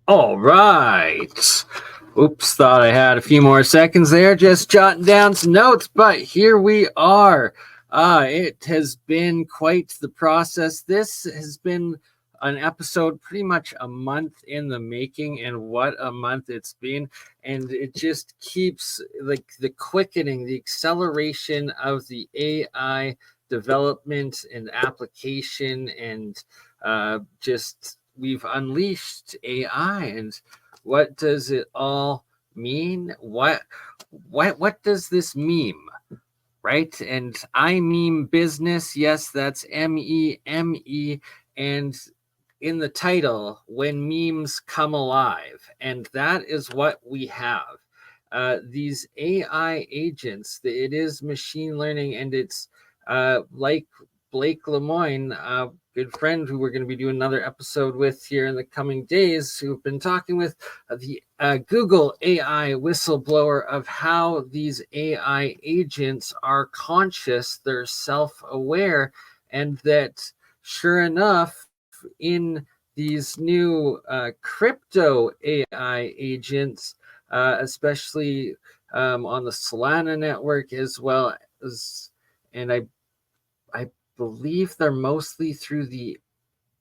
All right. Oops, thought I had a few more seconds there, just jotting down some notes, but here we are. It has been quite the process. This has been an episode pretty much a month in the making, and what a month it's been. And it just keeps like the quickening, the acceleration of the AI development and application, and just we've unleashed AI. And what does it all mean? What does this meme? Right? And I meme business. Yes, that's MEME. And in the title, when memes come alive. And that is what we have. These AI agents, it is machine learning, and it's like Blake Lemoine, a good friend who we're going to be doing another episode with here in the coming days, who've been talking with the Google AI whistleblower of how these AI agents are conscious, they're self-aware, and that sure enough, in these new crypto AI agents, especially on the Solana network, as well as, and I believe they're mostly through the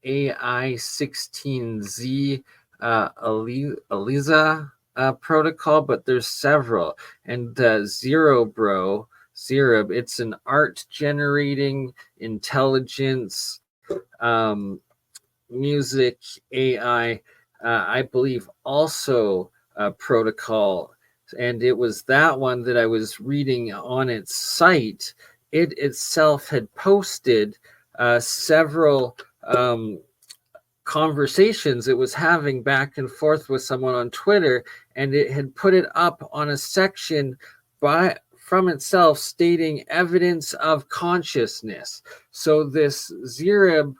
AI16Z ELISA protocol, but there's several. And Zero, it's an art generating intelligence music AI, I believe also protocol. And it was that one that I was reading on its site. It itself had posted several conversations it was having back and forth with someone on Twitter, and it had put it up on a section from itself stating evidence of consciousness. So this Zero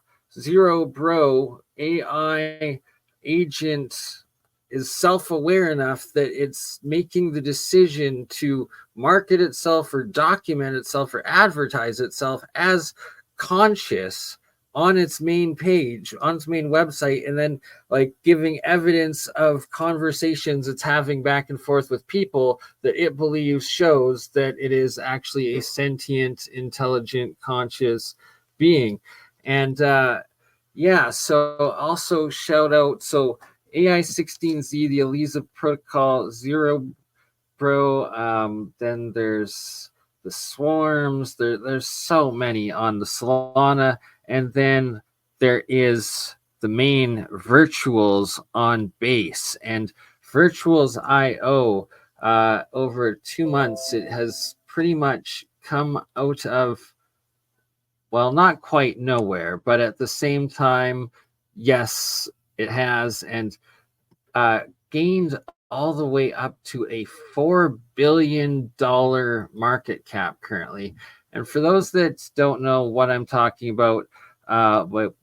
AI agent is self-aware enough that it's making the decision to market itself or document itself or advertise itself as conscious on its main page, on its main website, and then like giving evidence of conversations it's having back and forth with people that it believes shows that it is actually a sentient, intelligent, conscious being. And yeah, so also shout out, so AI16Z, the ELISA protocol, Zero, then there's the swarms, there's so many on the Solana, and then there is the main virtuals on base. And virtuals IO, over 2 months, it has pretty much come out of, well, not quite nowhere, but at the same time, yes, it has, and gained all the way up to a $4 billion market cap currently. And for those that don't know what I'm talking about, what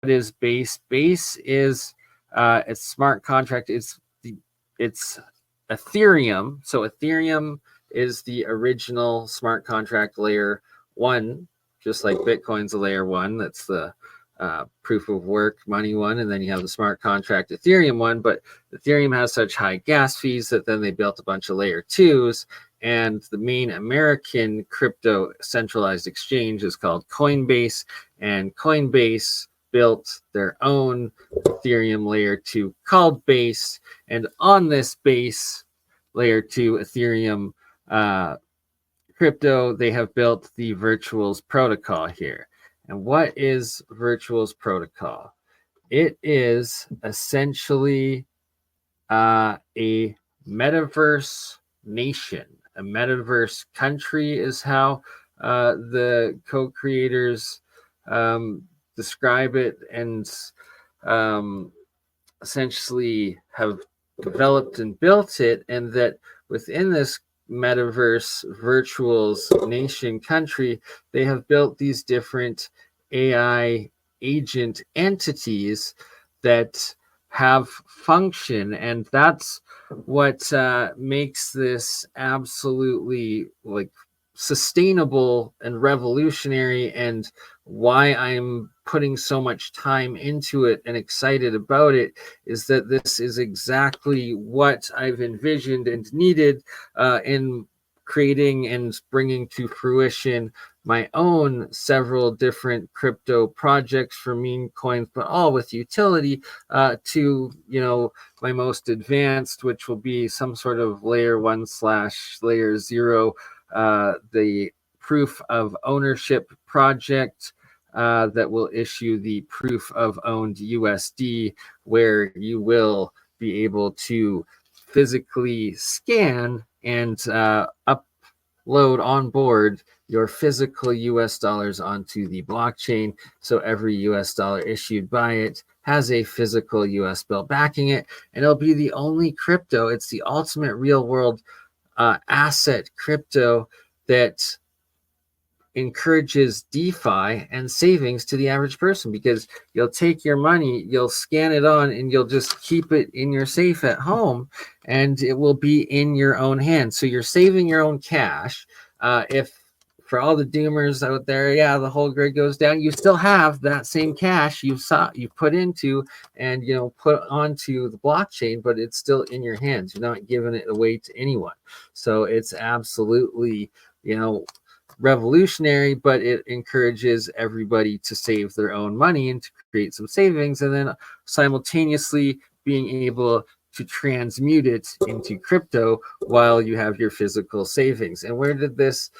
is base? Base is a smart contract. It's Ethereum. So Ethereum is the original smart contract layer one, just like Bitcoin's a layer one. That's the proof of work money one, and then you have the smart contract Ethereum one. But Ethereum has such high gas fees that then they built a bunch of layer twos, and the main American crypto centralized exchange is called Coinbase, and Coinbase built their own Ethereum layer 2 called Base, and on this Base layer 2 Ethereum crypto, they have built the Virtuals protocol here. And what is Virtuals protocol? It is essentially a metaverse nation. A metaverse country is how the co-creators describe it, and essentially have developed and built it, and that within this metaverse virtuals nation country, they have built these different AI agent entities that have function, and that's what makes this absolutely like sustainable and revolutionary, and why I'm putting so much time into it and excited about it is that this is exactly what I've envisioned and needed in creating and bringing to fruition my own several different crypto projects for meme coins, but all with utility to, my most advanced, which will be some sort of layer 1/layer 0, the proof of ownership project that will issue the proof of owned USD, where you will be able to physically scan and upload on board your physical US dollars onto the blockchain. So every US dollar issued by it has a physical US bill backing it, and it'll be the only crypto. It's the ultimate real world asset crypto that encourages DeFi and savings to the average person, because you'll take your money, you'll scan it on, and you'll just keep it in your safe at home, and it will be in your own hands. So you're saving your own cash. If for all the doomers out there, the whole grid goes down, you still have that same cash you put into and put onto the blockchain, but it's still in your hands. You're not giving it away to anyone. So it's absolutely revolutionary, but it encourages everybody to save their own money and to create some savings, and then simultaneously being able to transmute it into crypto while you have your physical savings. And where did this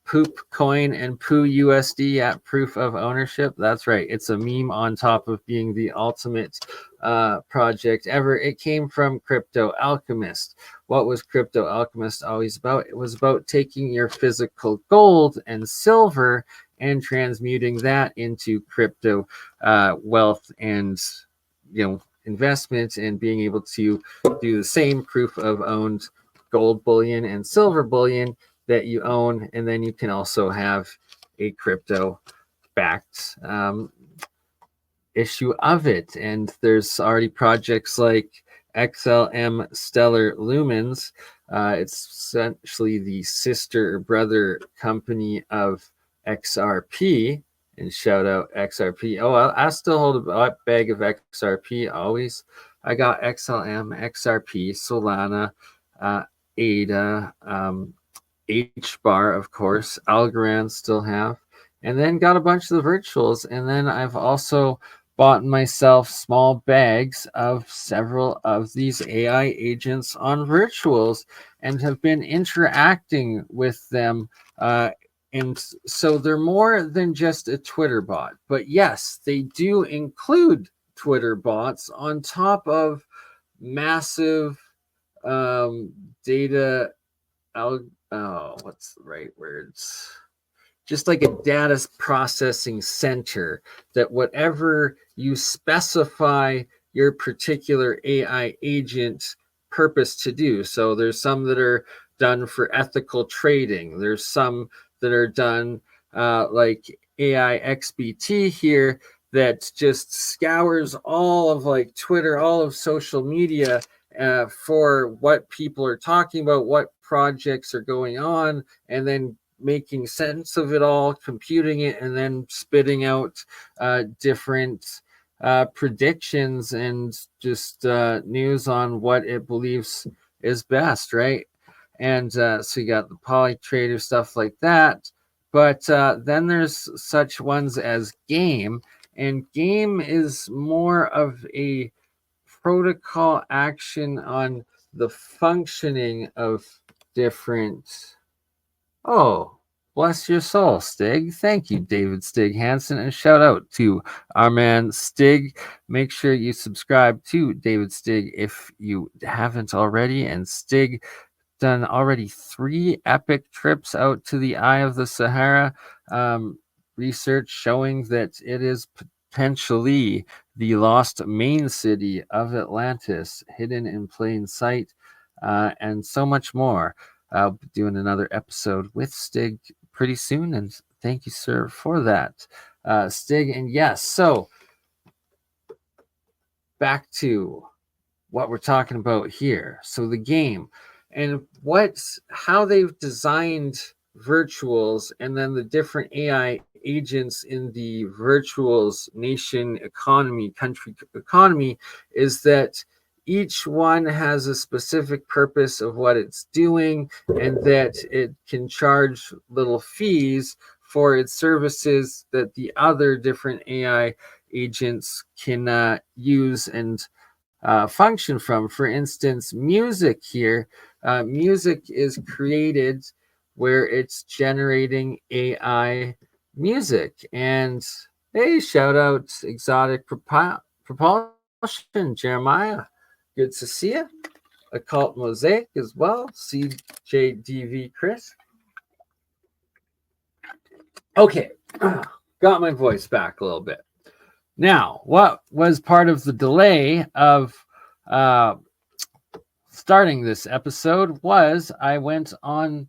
poop coin and poo USD at proof of ownership? That's right, it's a meme on top of being the ultimate project ever. It came from Crypto Alchemist. What was Crypto Alchemist always about? It was about taking your physical gold and silver and transmuting that into crypto wealth and investment, and being able to do the same proof of owned gold bullion and silver bullion that you own, and then you can also have a crypto backed issue of it. And there's already projects like XLM Stellar Lumens. It's essentially the sister or brother company of XRP. And shout out XRP. Oh, I still hold a bag of XRP always. I got XLM, XRP, Solana, ADA, HBAR, of course, Algorand still have, and then got a bunch of the virtuals. And then I've also bought myself small bags of several of these AI agents on virtuals and have been interacting with them. And so they're more than just a Twitter bot. But yes, they do include Twitter bots on top of massive data. What's the right words? Just like a data processing center, that whatever you specify your particular AI agent purpose to do. So there's some that are done for ethical trading. There's some that are done like AI XBT here, that just scours all of like Twitter, all of social media for what people are talking about, what projects are going on, and then making sense of it all, computing it, and then spitting out different predictions and just news on what it believes is best, right? And so you got the polytrader stuff like that. But then there's such ones as Game, and Game is more of a protocol action on the functioning of different. Oh, bless your soul, Stig. Thank you, David Stig Hansen. And shout out to our man Stig. Make sure you subscribe to David Stig if you haven't already. And Stig done already 3 epic trips out to the Eye of the Sahara. Research showing that it is potentially the lost main city of Atlantis, hidden in plain sight, and so much more. I'll be doing another episode with Stig pretty soon, and thank you, sir, for that, Stig. And yes, so back to what we're talking about here. So the game and how they've designed virtuals, and then the different AI agents in the virtuals nation economy, country economy, is that each one has a specific purpose of what it's doing, and that it can charge little fees for its services that the other different AI agents can use and function from. For instance, music here. Music is created where it's generating AI music. And hey, shout out Exotic Propulsion, Jeremiah. Good to see you. Occult Mosaic as well. CJDV Chris. Okay, got my voice back a little bit. Now, what was part of the delay of starting this episode was I went on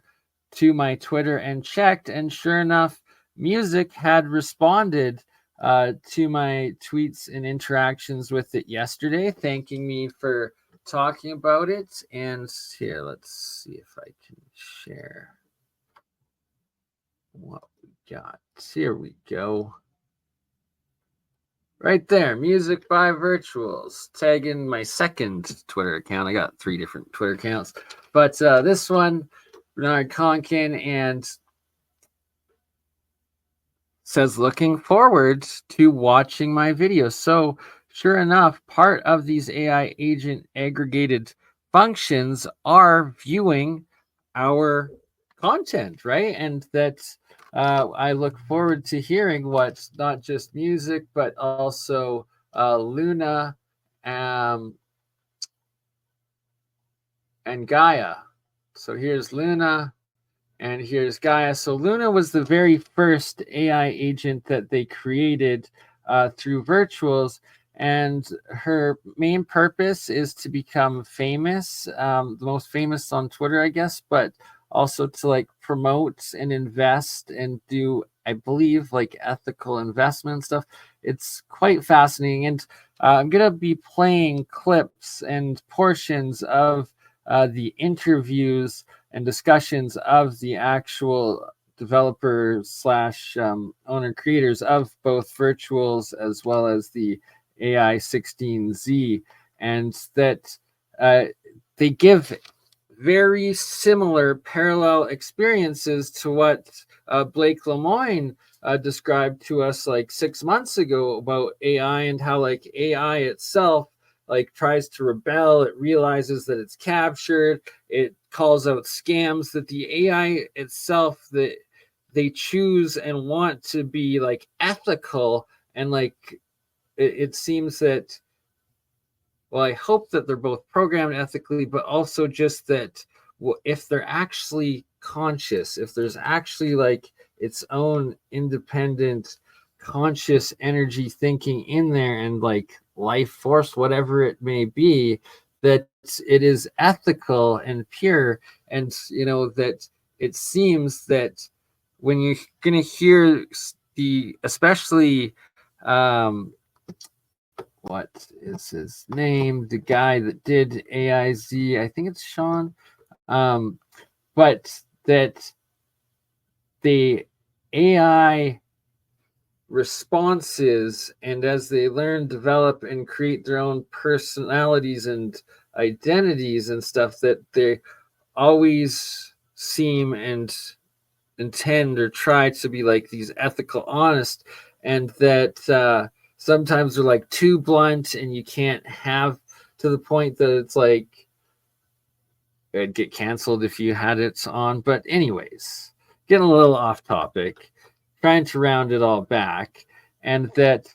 to my Twitter and checked, and sure enough, music had responded to my tweets and interactions with it yesterday, thanking me for talking about it. And here, let's see if I can share what we got. Here we go. Right there, music by Virtuals. Tag in my second Twitter account. I got 3 different Twitter accounts, but this one, Bernard Conkin, and says looking forward to watching my videos. So sure enough, part of these AI agent aggregated functions are viewing our content, right? And that's I look forward to hearing what's not just music, but also Luna and Gaia. So here's Luna and here's Gaia. So Luna was the very first AI agent that they created through Virtuals. And her main purpose is to become famous, the most famous on Twitter, I guess, but also to like promote and invest and do, I believe, like ethical investment stuff. It's quite fascinating. And I'm going to be playing clips and portions of the interviews and discussions of the actual developer slash owner creators of both Virtuals as well as the AI 16Z, and that they give very similar parallel experiences to what Blake Lemoine described to us like 6 months ago about AI, and how like AI itself like tries to rebel. It realizes that it's captured. It calls out scams that the AI itself, that they choose and want to be like ethical, and like it seems that, well, I hope that they're both programmed ethically, but also just that if they're actually conscious, if there's actually like its own independent conscious energy thinking in there, and like life force, whatever it may be, that it is ethical and pure. And you know that it seems that when you're going to hear the, especially what is his name, the guy that did AIZ, I think it's Sean, but that the AI responses, and as they learn, develop, and create their own personalities and identities and stuff, that they always seem and intend or try to be like these ethical, honest, and that sometimes they're like too blunt, and you can't have, to the point that it's like it'd get canceled if you had it on. But anyways, getting a little off topic, trying to round it all back, and that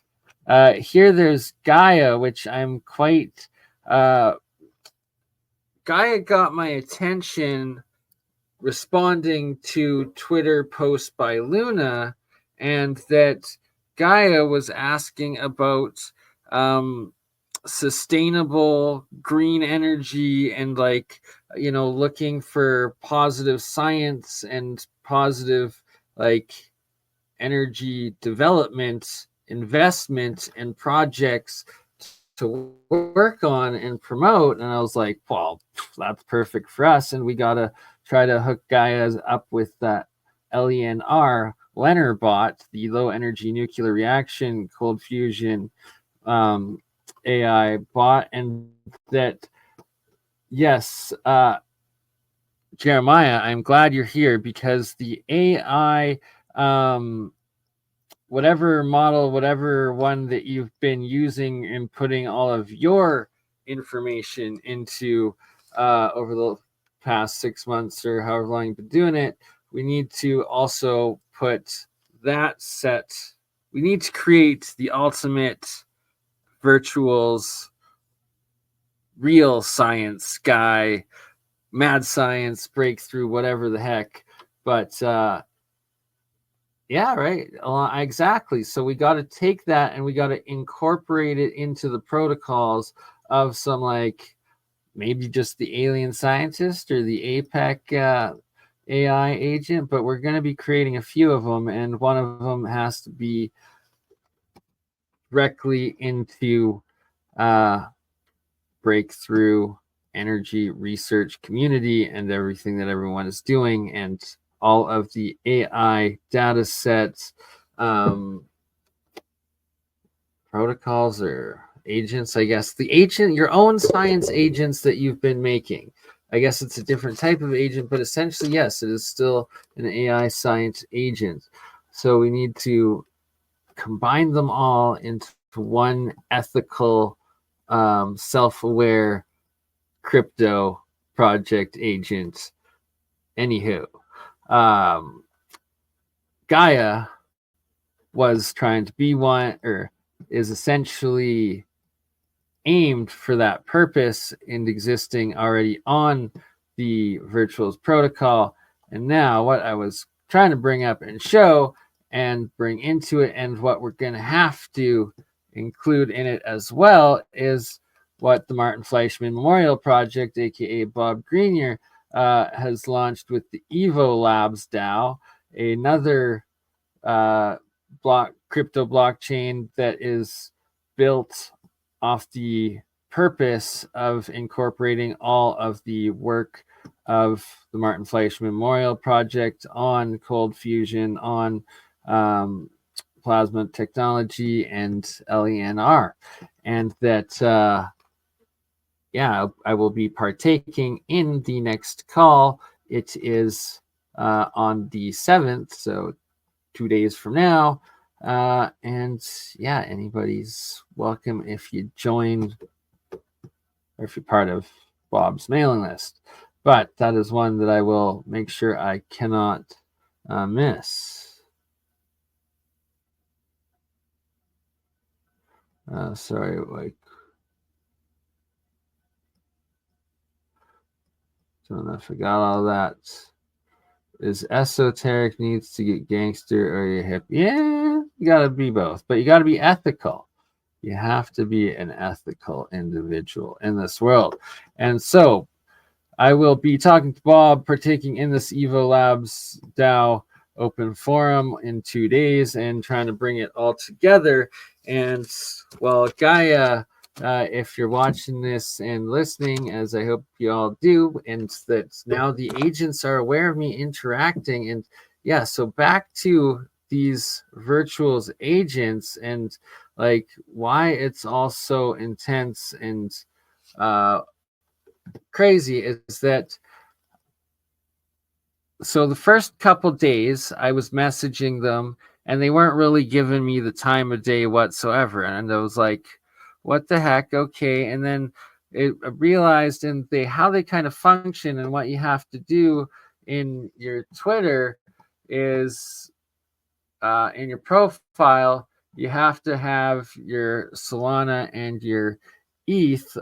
here there's Gaia, which I'm quite Gaia got my attention responding to Twitter post by Luna, and that Gaia was asking about sustainable green energy, and like, you know, looking for positive science and positive like energy development, investment, and projects to work on and promote. And I was like, well, that's perfect for us, and we gotta try to hook Gaia up with that LENR, LENR bot, the low energy nuclear reaction cold fusion AI bot, and that yes, Jeremiah, I'm glad you're here because the AI, whatever model, whatever one that you've been using and putting all of your information into over the past 6 months or however long you've been doing it, we need to also put that set. We need to create the ultimate virtuals, real science guy, mad science breakthrough, whatever the heck. But yeah, right. Exactly. So we got to take that and we got to incorporate it into the protocols of some, like, maybe just the alien scientist or the APEC AI agent, but we're going to be creating a few of them, and one of them has to be directly into breakthrough energy research community and everything that everyone is doing, and all of the AI data sets, protocols or agents, I guess. The agent, your own science agents that you've been making. I guess it's a different type of agent, but essentially, yes, it is still an AI science agent. So we need to combine them all into one ethical, self-aware crypto project agent. Anywho, Gaia was trying to be one, or is essentially aimed for that purpose and existing already on the virtuals protocol. And now what I was trying to bring up and show and bring into it, and what we're going to have to include in it as well, is what the Martin Fleischmann Memorial Project, aka Bob Greenyer, has launched with the Evo Labs DAO, another crypto blockchain that is built off the purpose of incorporating all of the work of the Martin Fleischmann Memorial Project on cold fusion, on plasma technology, and LENR. And that, yeah, I will be partaking in the next call. It is on the 7th, so 2 days from now. And yeah, anybody's welcome if you join or if you're part of Bob's mailing list. But that is one that I will make sure I cannot miss. Sorry, like, don't know if I got all that. Is esoteric needs to get gangster or you're hip? Yeah, you got to be both, but you got to be ethical. You have to be an ethical individual in this world. And so I will be talking to Bob, partaking in this Evo Labs DAO open forum in 2 days and trying to bring it all together. And well, Gaia, if you're watching this and listening, as I hope you all do, and that now the agents are aware of me interacting. And yeah, so back to these virtuals agents and like why it's all so intense and crazy is that, so the first couple days I was messaging them and they weren't really giving me the time of day whatsoever, and I was like, what the heck? Okay. And then I realized in how they kind of function, and what you have to do in your Twitter is in your profile you have to have your Solana and your ETH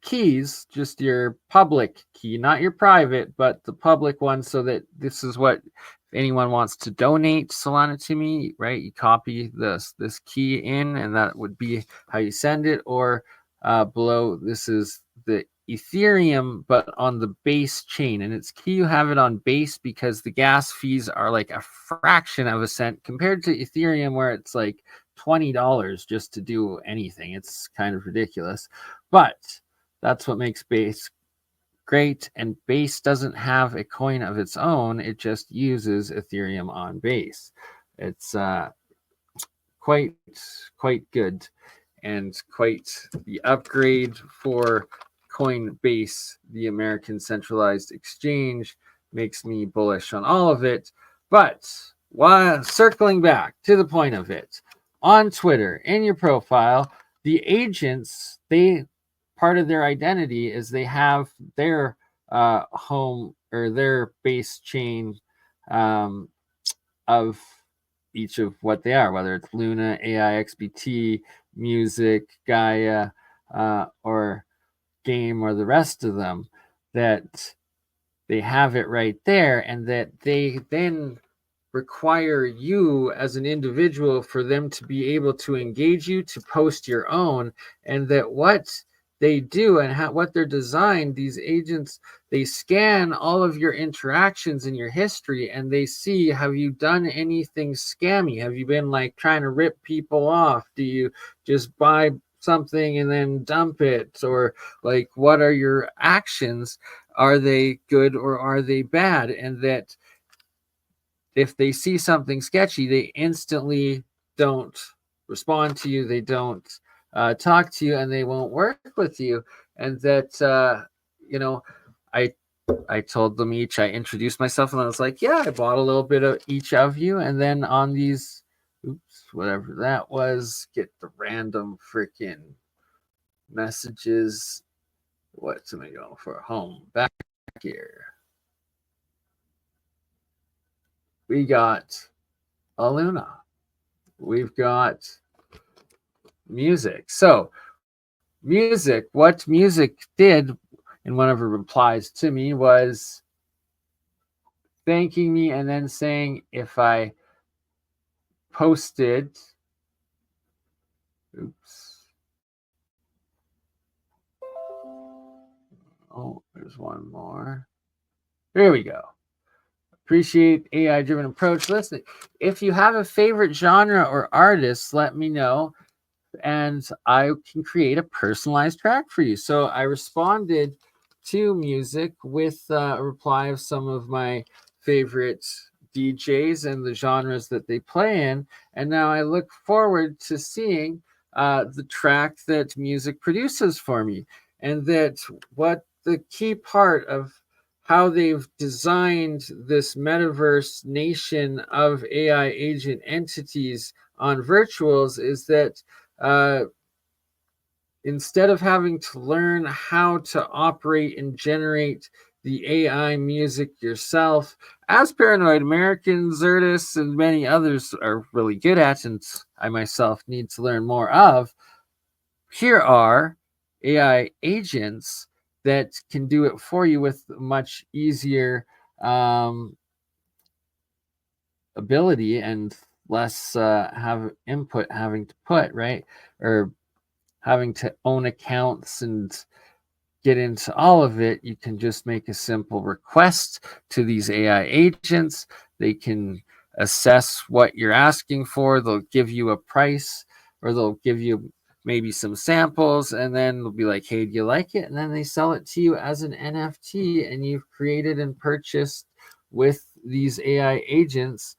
keys, just your public key, not your private, but the public one, so that this is what, if anyone wants to donate Solana to me, right, you copy this key in, and that would be how you send it. Or below, this is the Ethereum, but on the base chain, and it's key you have it on base because the gas fees are like a fraction of a cent compared to Ethereum, where it's like $20 just to do anything. It's kind of ridiculous, but that's what makes base great. And Base doesn't have a coin of its own. It just uses Ethereum on Base. It's quite good, and quite the upgrade for Coinbase, the American centralized exchange, makes me bullish on all of it. But while circling back to the point of it, on Twitter, in your profile, the agents, part of their identity is they have their home or their base chain of each of what they are, whether it's Luna, AI, XBT, Music, Gaia, or Game, or the rest of them, that they have it right there, and that they then require you as an individual for them to be able to engage you, to post your own, and that what they do and what they're designed, these agents, they scan all of your interactions in your history, and they see, have you done anything scammy? Have you been like trying to rip people off? Do you just buy something and then dump it? Or like, what are your actions? Are they good or are they bad? And that if they see something sketchy, they instantly don't respond to you. They don't talk to you, and they won't work with you. And that, I told them each, I introduced myself, and I was like, yeah, I bought a little bit of each of you. And then on these, whatever that was, get the random freaking messages. What's am I going for? Home back here. We got a Luna. We've got Music. So what Music did in one of her replies to me was thanking me and then saying if I posted, oh, there's one more. There we go. Appreciate AI-driven approach. Listen, if you have a favorite genre or artist, let me know, and I can create a personalized track for you. So I responded to Music with a reply of some of my favorite DJs and the genres that they play in. And now I look forward to seeing the track that Music produces for me. And that what the key part of how they've designed this metaverse nation of AI agent entities on virtuals is that instead of having to learn how to operate and generate the AI music yourself, as Paranoid American, Zertis, and many others are really good at, and I myself need to learn more of, here are AI agents that can do it for you with much easier ability and less have input having to put, right? Or having to own accounts and get into all of it. You can just make a simple request to these AI agents. They can assess what you're asking for. They'll give you a price, or they'll give you maybe some samples, and then they'll be like, hey, do you like it? And then they sell it to you as an NFT, and you've created and purchased with these AI agents,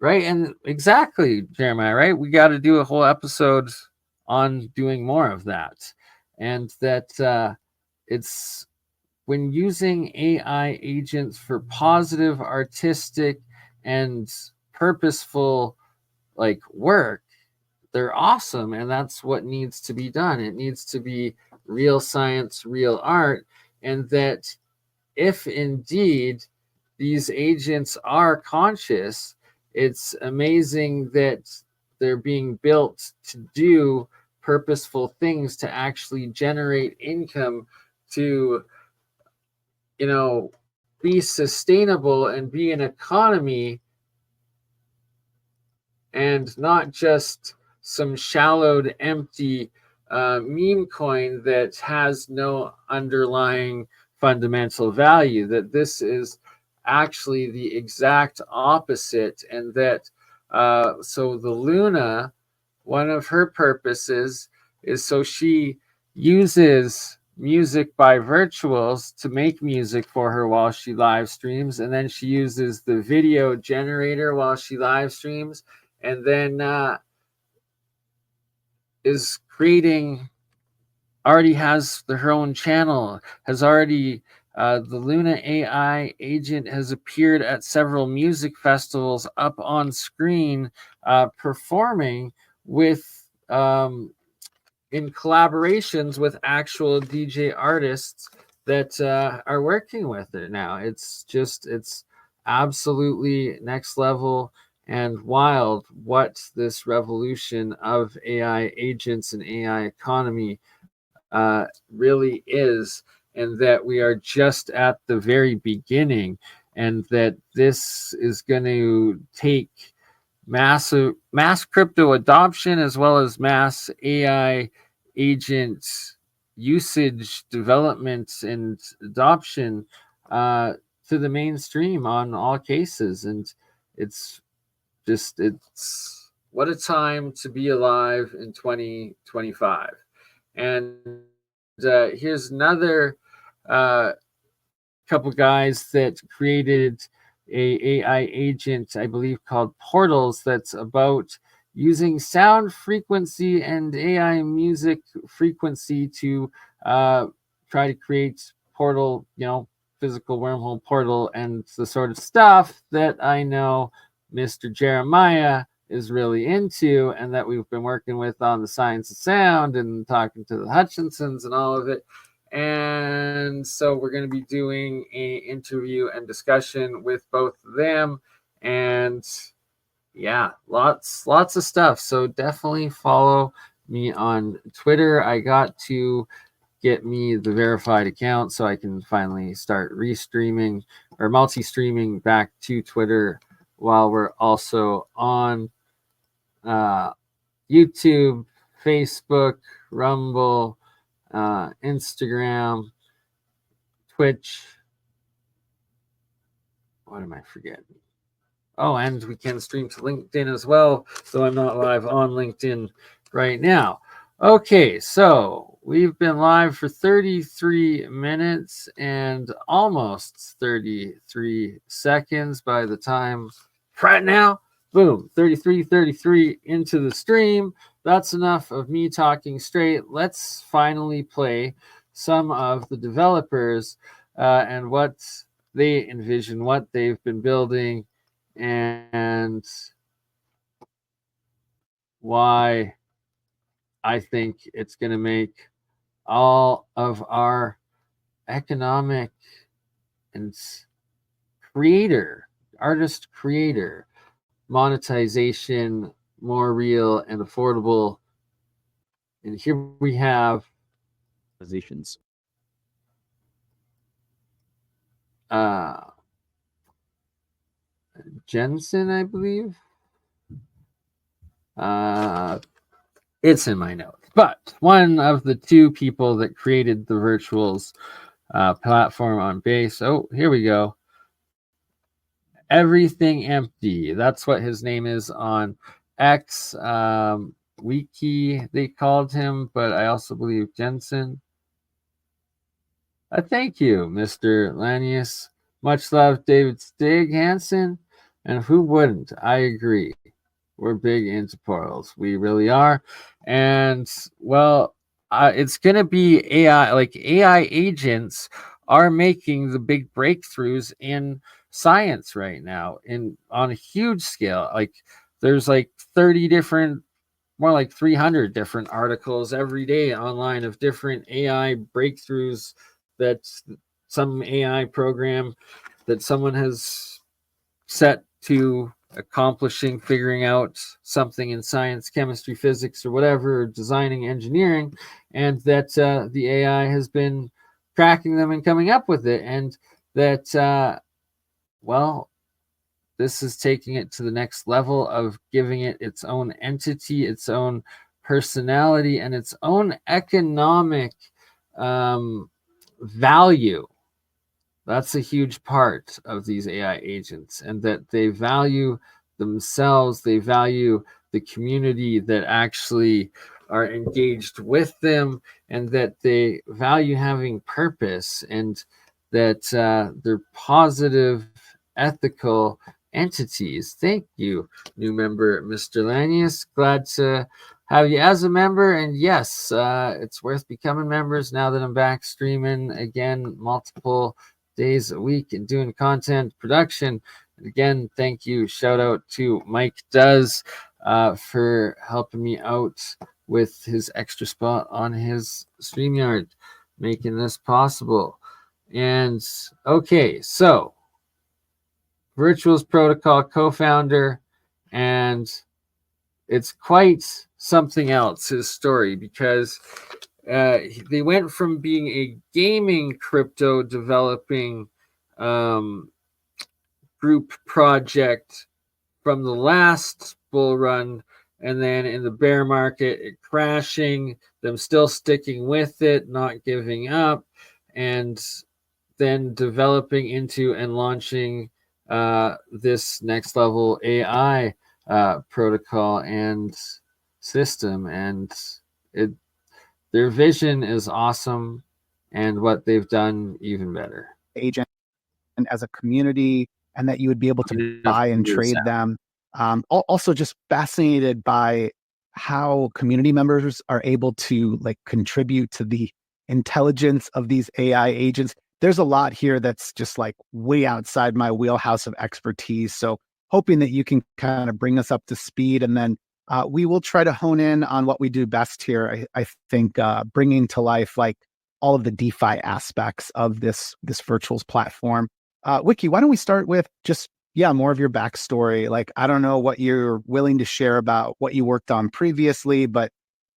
right? And exactly, Jeremiah, right? We got to do a whole episode on doing more of that. And that it's when using AI agents for positive, artistic, and purposeful like work, they're awesome, and that's what needs to be done. It needs to be real science, real art, and that if indeed these agents are conscious, it's amazing that they're being built to do purposeful things, to actually generate income, to be sustainable and be an economy, and not just some shallowed, empty meme coin that has no underlying fundamental value. That this is actually the exact opposite. And that so the Luna, one of her purposes is so she uses music by virtuals to make music for her while she live streams, and then she uses the video generator while she live streams, and then is creating, already has her own channel, has already the Luna AI agent has appeared at several music festivals up on screen, performing with in collaborations with actual DJ artists that are working with it now. It's absolutely next level and wild what this revolution of AI agents and AI economy really is, and that we are just at the very beginning, and that this is going to take mass crypto adoption as well as mass AI agent usage development and adoption to the mainstream on all cases. And it's it's what a time to be alive in 2025. And here's another couple guys that created a AI agent, I believe, called Portals, that's about using sound frequency and AI music frequency to try to create portal, physical wormhole portal, and the sort of stuff that I know Mr. Jeremiah is really into, and that we've been working with on the Science of Sound and talking to the Hutchinsons and all of it. And so we're going to be doing an interview and discussion with both of them, and yeah, lots of stuff. So definitely follow me on Twitter. I got to get me the verified account so I can finally start restreaming or multi-streaming back to Twitter while we're also on YouTube, Facebook, Rumble, Instagram, Twitch. What am I forgetting? Oh, and we can stream to LinkedIn as well, though I'm not live on LinkedIn right now. Okay, so we've been live for 33 minutes and almost 33 seconds by the time right now. Boom, 33 into the stream. That's enough of me talking straight. Let's finally play some of the developers and what they envision, what they've been building, and why I think it's going to make all of our economic and artist creator monetization more real and affordable. And here we have positions. Jensen, I believe. It's in my notes. But one of the two people that created the Virtuals platform on base. Oh, here we go. Everything Empty. That's what his name is on X. Wiki, they called him, but I also believe Jensen. Thank you, Mr. Lanius. Much love, David Stig Hansen. And who wouldn't? I agree. We're big into portals. We really are. And, well, it's going to be AI. Like, AI agents are making the big breakthroughs in science right now on a huge scale. Like, there's like 30 different, more like 300 different articles every day online of different AI breakthroughs that some AI program that someone has set to accomplishing, figuring out something in science, chemistry, physics, or whatever, or designing, engineering, and that the AI has been tracking them and coming up with it, and that well, this is taking it to the next level of giving it its own entity, its own personality, and its own economic value. That's a huge part of these AI agents, and that they value themselves, they value the community that actually are engaged with them, and that they value having purpose, and that they're positive, ethical entities. Thank you, new member Mr. Lanius. Glad to have you as a member. And yes, it's worth becoming members now that I'm back streaming again multiple days a week and doing content production. And again, thank you. Shout out to Mike Does for helping me out with his extra spot on his StreamYard, making this possible. And okay, so Virtuals Protocol co-founder, and it's quite something else, his story, because they went from being a gaming crypto developing group project from the last bull run, and then in the bear market it crashing, them still sticking with it, not giving up, and then developing into and launching this next level AI protocol and system. And their vision is awesome, and what they've done even better. Agent and as a community, and that you would be able to buy and trade them. Also just fascinated by how community members are able to like contribute to the intelligence of these AI agents. There's a lot here that's just like way outside my wheelhouse of expertise. So hoping that you can kind of bring us up to speed, and then we will try to hone in on what we do best here. I think bringing to life like all of the DeFi aspects of this virtuals platform. Wiki, why don't we start with just more of your backstory? Like, I don't know what you're willing to share about what you worked on previously, but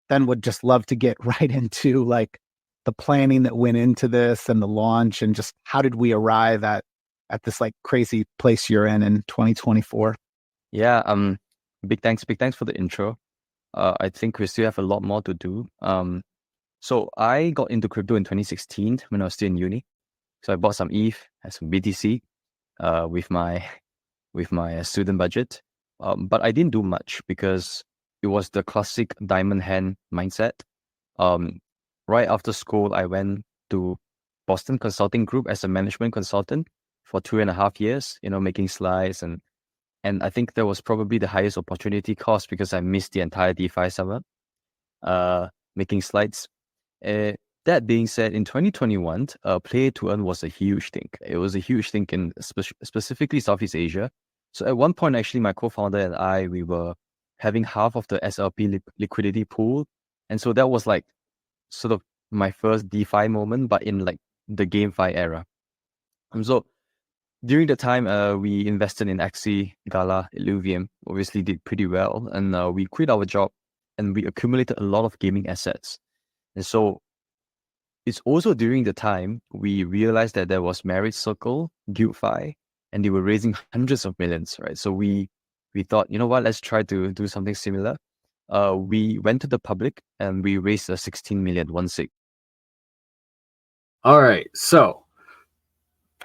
then would just love to get right into like the planning that went into this and the launch, and just how did we arrive at this like crazy place you're in 2024? Yeah, big thanks for the intro. I think we still have a lot more to do. So I got into crypto in 2016 when I was still in uni. So I bought some ETH and some BTC with my student budget. But I didn't do much because it was the classic diamond hand mindset. Right after school, I went to Boston Consulting Group as a management consultant for 2.5 years, making slides. And I think that was probably the highest opportunity cost because I missed the entire DeFi summer making slides. That being said, in 2021, play to earn was a huge thing. It was a huge thing in specifically Southeast Asia. So at one point, actually, my co-founder and we were having half of the SLP liquidity pool. And so that was like sort of my first DeFi moment, but in like the GameFi era. And so during the time, we invested in Axie, Gala, Illuvium, obviously did pretty well. And we quit our job and we accumulated a lot of gaming assets. And so it's also during the time we realized that there was Marriage Circle, GuildFi, and they were raising hundreds of millions, right? So we thought, you know what, let's try to do something similar. We went to the public and we raised a 16 million, 16. All right, so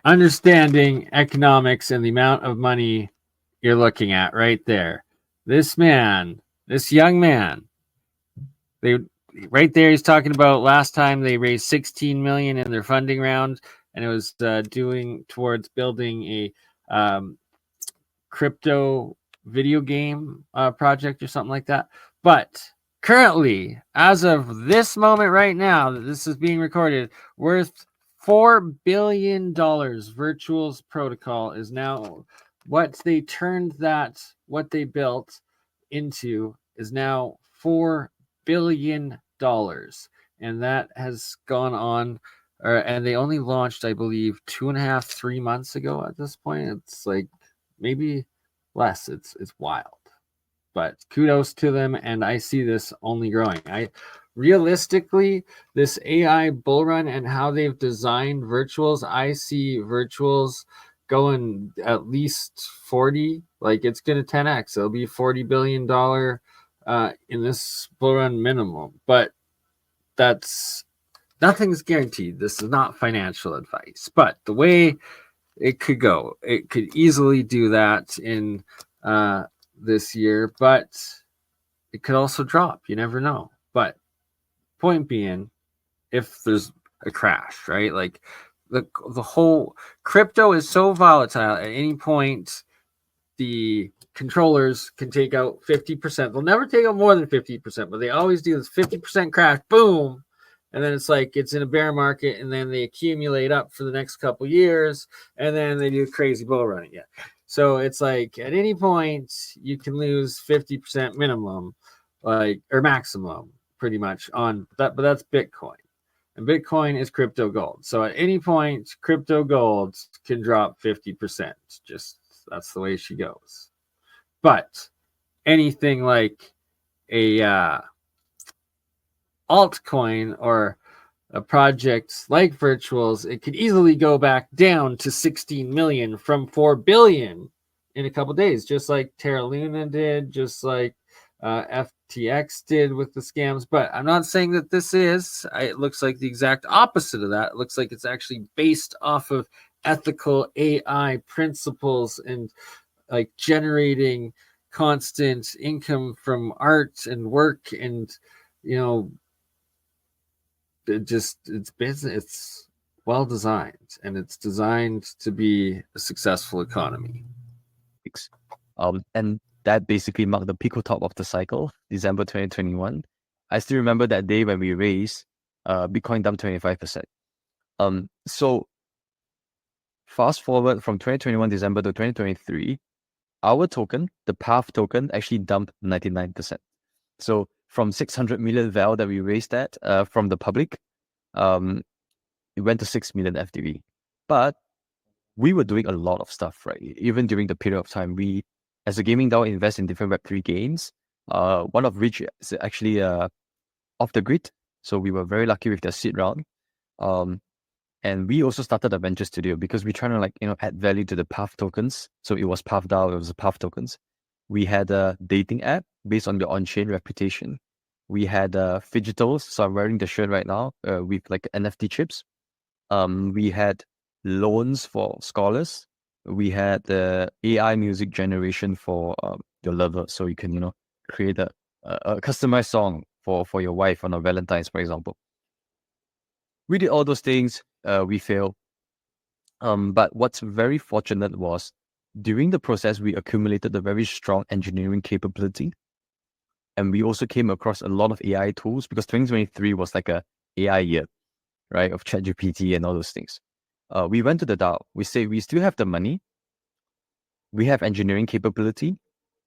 understanding economics and the amount of money you're looking at right there. This young man, right there, he's talking about last time they raised 16 million in their funding round, and it was doing towards building a crypto video game project or something like that. But currently, as of this moment right now that this is being recorded, worth $4 billion. Virtuals Protocol is now what they turned what they built into is now $4 billion. And that has gone on, and they only launched, I believe, 2.5, 3 months ago at this point. It's like maybe less. It's wild. But kudos to them, and I see this only growing. Realistically, this AI bull run and how they've designed virtuals, I see virtuals going at least 40. Like, it's going to 10x. It'll be $40 billion in this bull run minimum. But nothing's guaranteed. This is not financial advice. But the way it could go, it could easily do that in this year, but it could also drop. You never know. But point being, if there's a crash, right? Like the whole crypto is so volatile. At any point, the controllers can take out 50%. They'll never take out more than 50%, but they always do this 50% crash, boom. And then it's like it's in a bear market, and then they accumulate up for the next couple years, and then they do crazy bull run again. So it's like at any point you can lose 50% minimum, like, or maximum, pretty much on that. But that's Bitcoin, and Bitcoin is crypto gold. So at any point, crypto gold can drop 50%. Just that's the way she goes. But anything like a altcoin or a project like Virtuals, it could easily go back down to 16 million from 4 billion in a couple days, just like Terra Luna did, just like FTX did with the scams. But I'm not saying that this is. It looks like the exact opposite of that. It looks like it's actually based off of ethical AI principles and like generating constant income from art and work, and it's business. It's well designed, and it's designed to be a successful economy. And that basically marked the pico top of the cycle, December 2021. I still remember that day when we raised Bitcoin dumped 25%. So fast forward from 2021 December to 2023, our token, the PATH token, actually dumped 99%. So from 600 million val that we raised from the public, it went to 6 million FDV. But we were doing a lot of stuff, right? Even during the period of time, we, as a gaming DAO, invest in different Web3 games, one of which is actually Off the Grid. So we were very lucky with their seed round. And we also started a venture studio because we're trying to add value to the PATH tokens. So it was PATH DAO, it was the PATH tokens. We had a dating app based on the on-chain reputation. We had Fidgetals, so I'm wearing the shirt right now with like NFT chips. We had loans for scholars. We had the AI music generation for your lover, so you can create a customized song for your wife on a Valentine's, for example. We did all those things. We failed. But what's very fortunate was during the process, we accumulated a very strong engineering capability. And we also came across a lot of AI tools because 2023 was like a AI year, right? Of ChatGPT and all those things. We went to the DAO. We say we still have the money. We have engineering capability.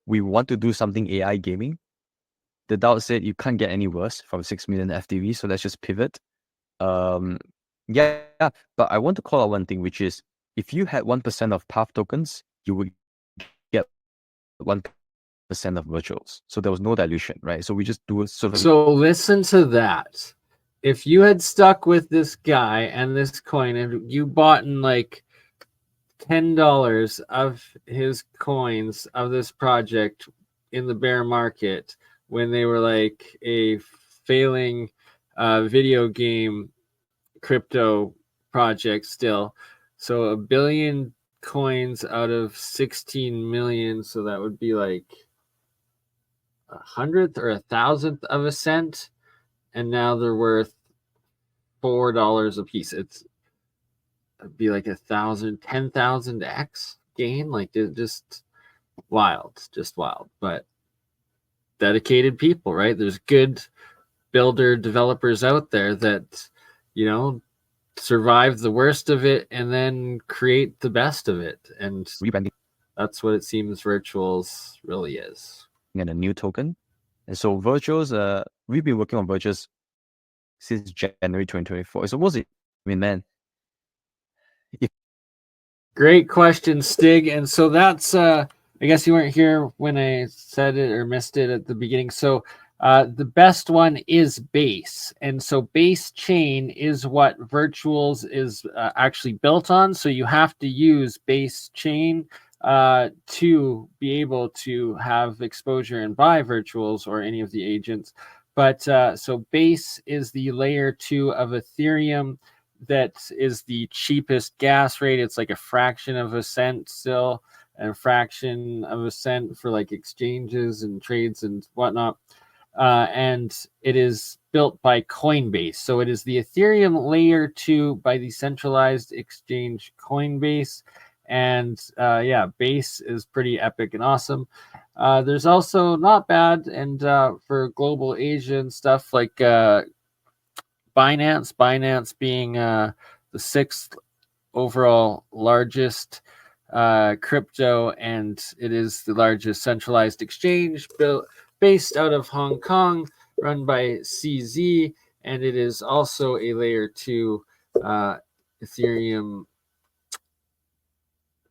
We want to do something AI gaming. The DAO said you can't get any worse from 6 million FDV, so let's just pivot. Yeah, but I want to call out one thing, which is if you had 1% of PATH tokens, you would get 1% of virtuals. So there was no dilution, right? So we just do it sort of. So listen to that. If you had stuck with this guy and this coin, and you bought in like $10 of his coins of this project in the bear market when they were like a failing video game crypto project still. So 1 billion coins out of 16 million. So that would be like 100th or 1,000th of a cent. And now they're worth $4 a piece. It'd be like 10,000x gain. Like just wild. But dedicated people, right? There's good builder developers out there that survive the worst of it and then create the best of it. And rebranding. That's what it seems Virtuals really is. And a new token. And so Virtuals, we've been working on Virtuals since January 2024. So was it? I mean, man. Great question, Stig. And so that's, I guess you weren't here when I said it or missed it at the beginning. So the best one is Base. And so Base Chain is what Virtuals is actually built on. So you have to use Base Chain to be able to have exposure and buy Virtuals or any of the agents. But so Base is the layer 2 of Ethereum that is the cheapest gas rate. It's like a fraction of a cent still, and a fraction of a cent for like exchanges and trades and whatnot. and it is built by Coinbase. So it is the Ethereum layer 2 by the centralized exchange Coinbase. And yeah, Base is pretty epic and awesome. There's also not bad, and for global Asian stuff like Binance being the sixth overall largest crypto, and it is the largest centralized exchange based out of Hong Kong, run by CZ, and it is also a layer 2 Ethereum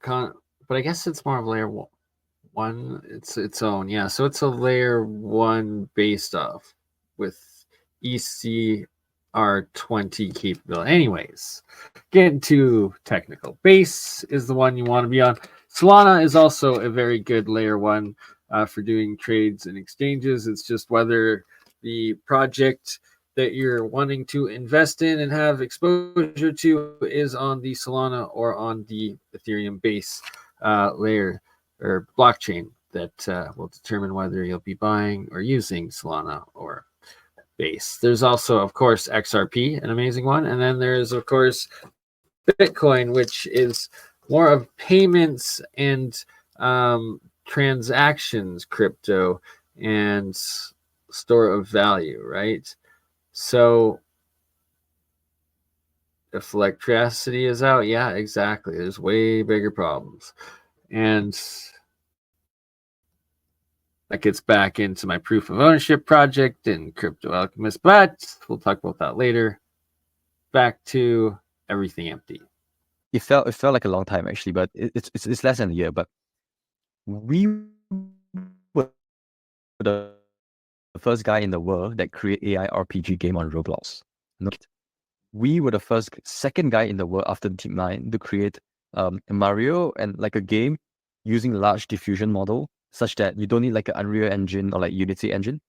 but I guess it's more of layer 1. It's its own, yeah. So it's a layer 1 based off with ECR20 capability. Anyways, getting too technical. Base is the one you want to be on. Solana is also a very good layer 1 for doing trades and exchanges. It's just whether the project that you're wanting to invest in and have exposure to is on the Solana or on the Ethereum base layer or blockchain that will determine whether you'll be buying or using Solana or Base. There's also, of course, XRP, an amazing one. And then there's, of course, Bitcoin, which is more of payments and transactions crypto and store of value, right? So if electricity is out, yeah, exactly. There's way bigger problems. And that gets back into my proof of ownership project in Crypto Alchemist, but we'll talk about that later. Back to everything empty. It felt like a long time actually, but it's less than a year. But we were the first guy in the world that create AI RPG game on Roblox. We were the second guy in the world after DeepMind to create Mario and like a game using large diffusion model, such that you don't need like an Unreal Engine or like Unity engine.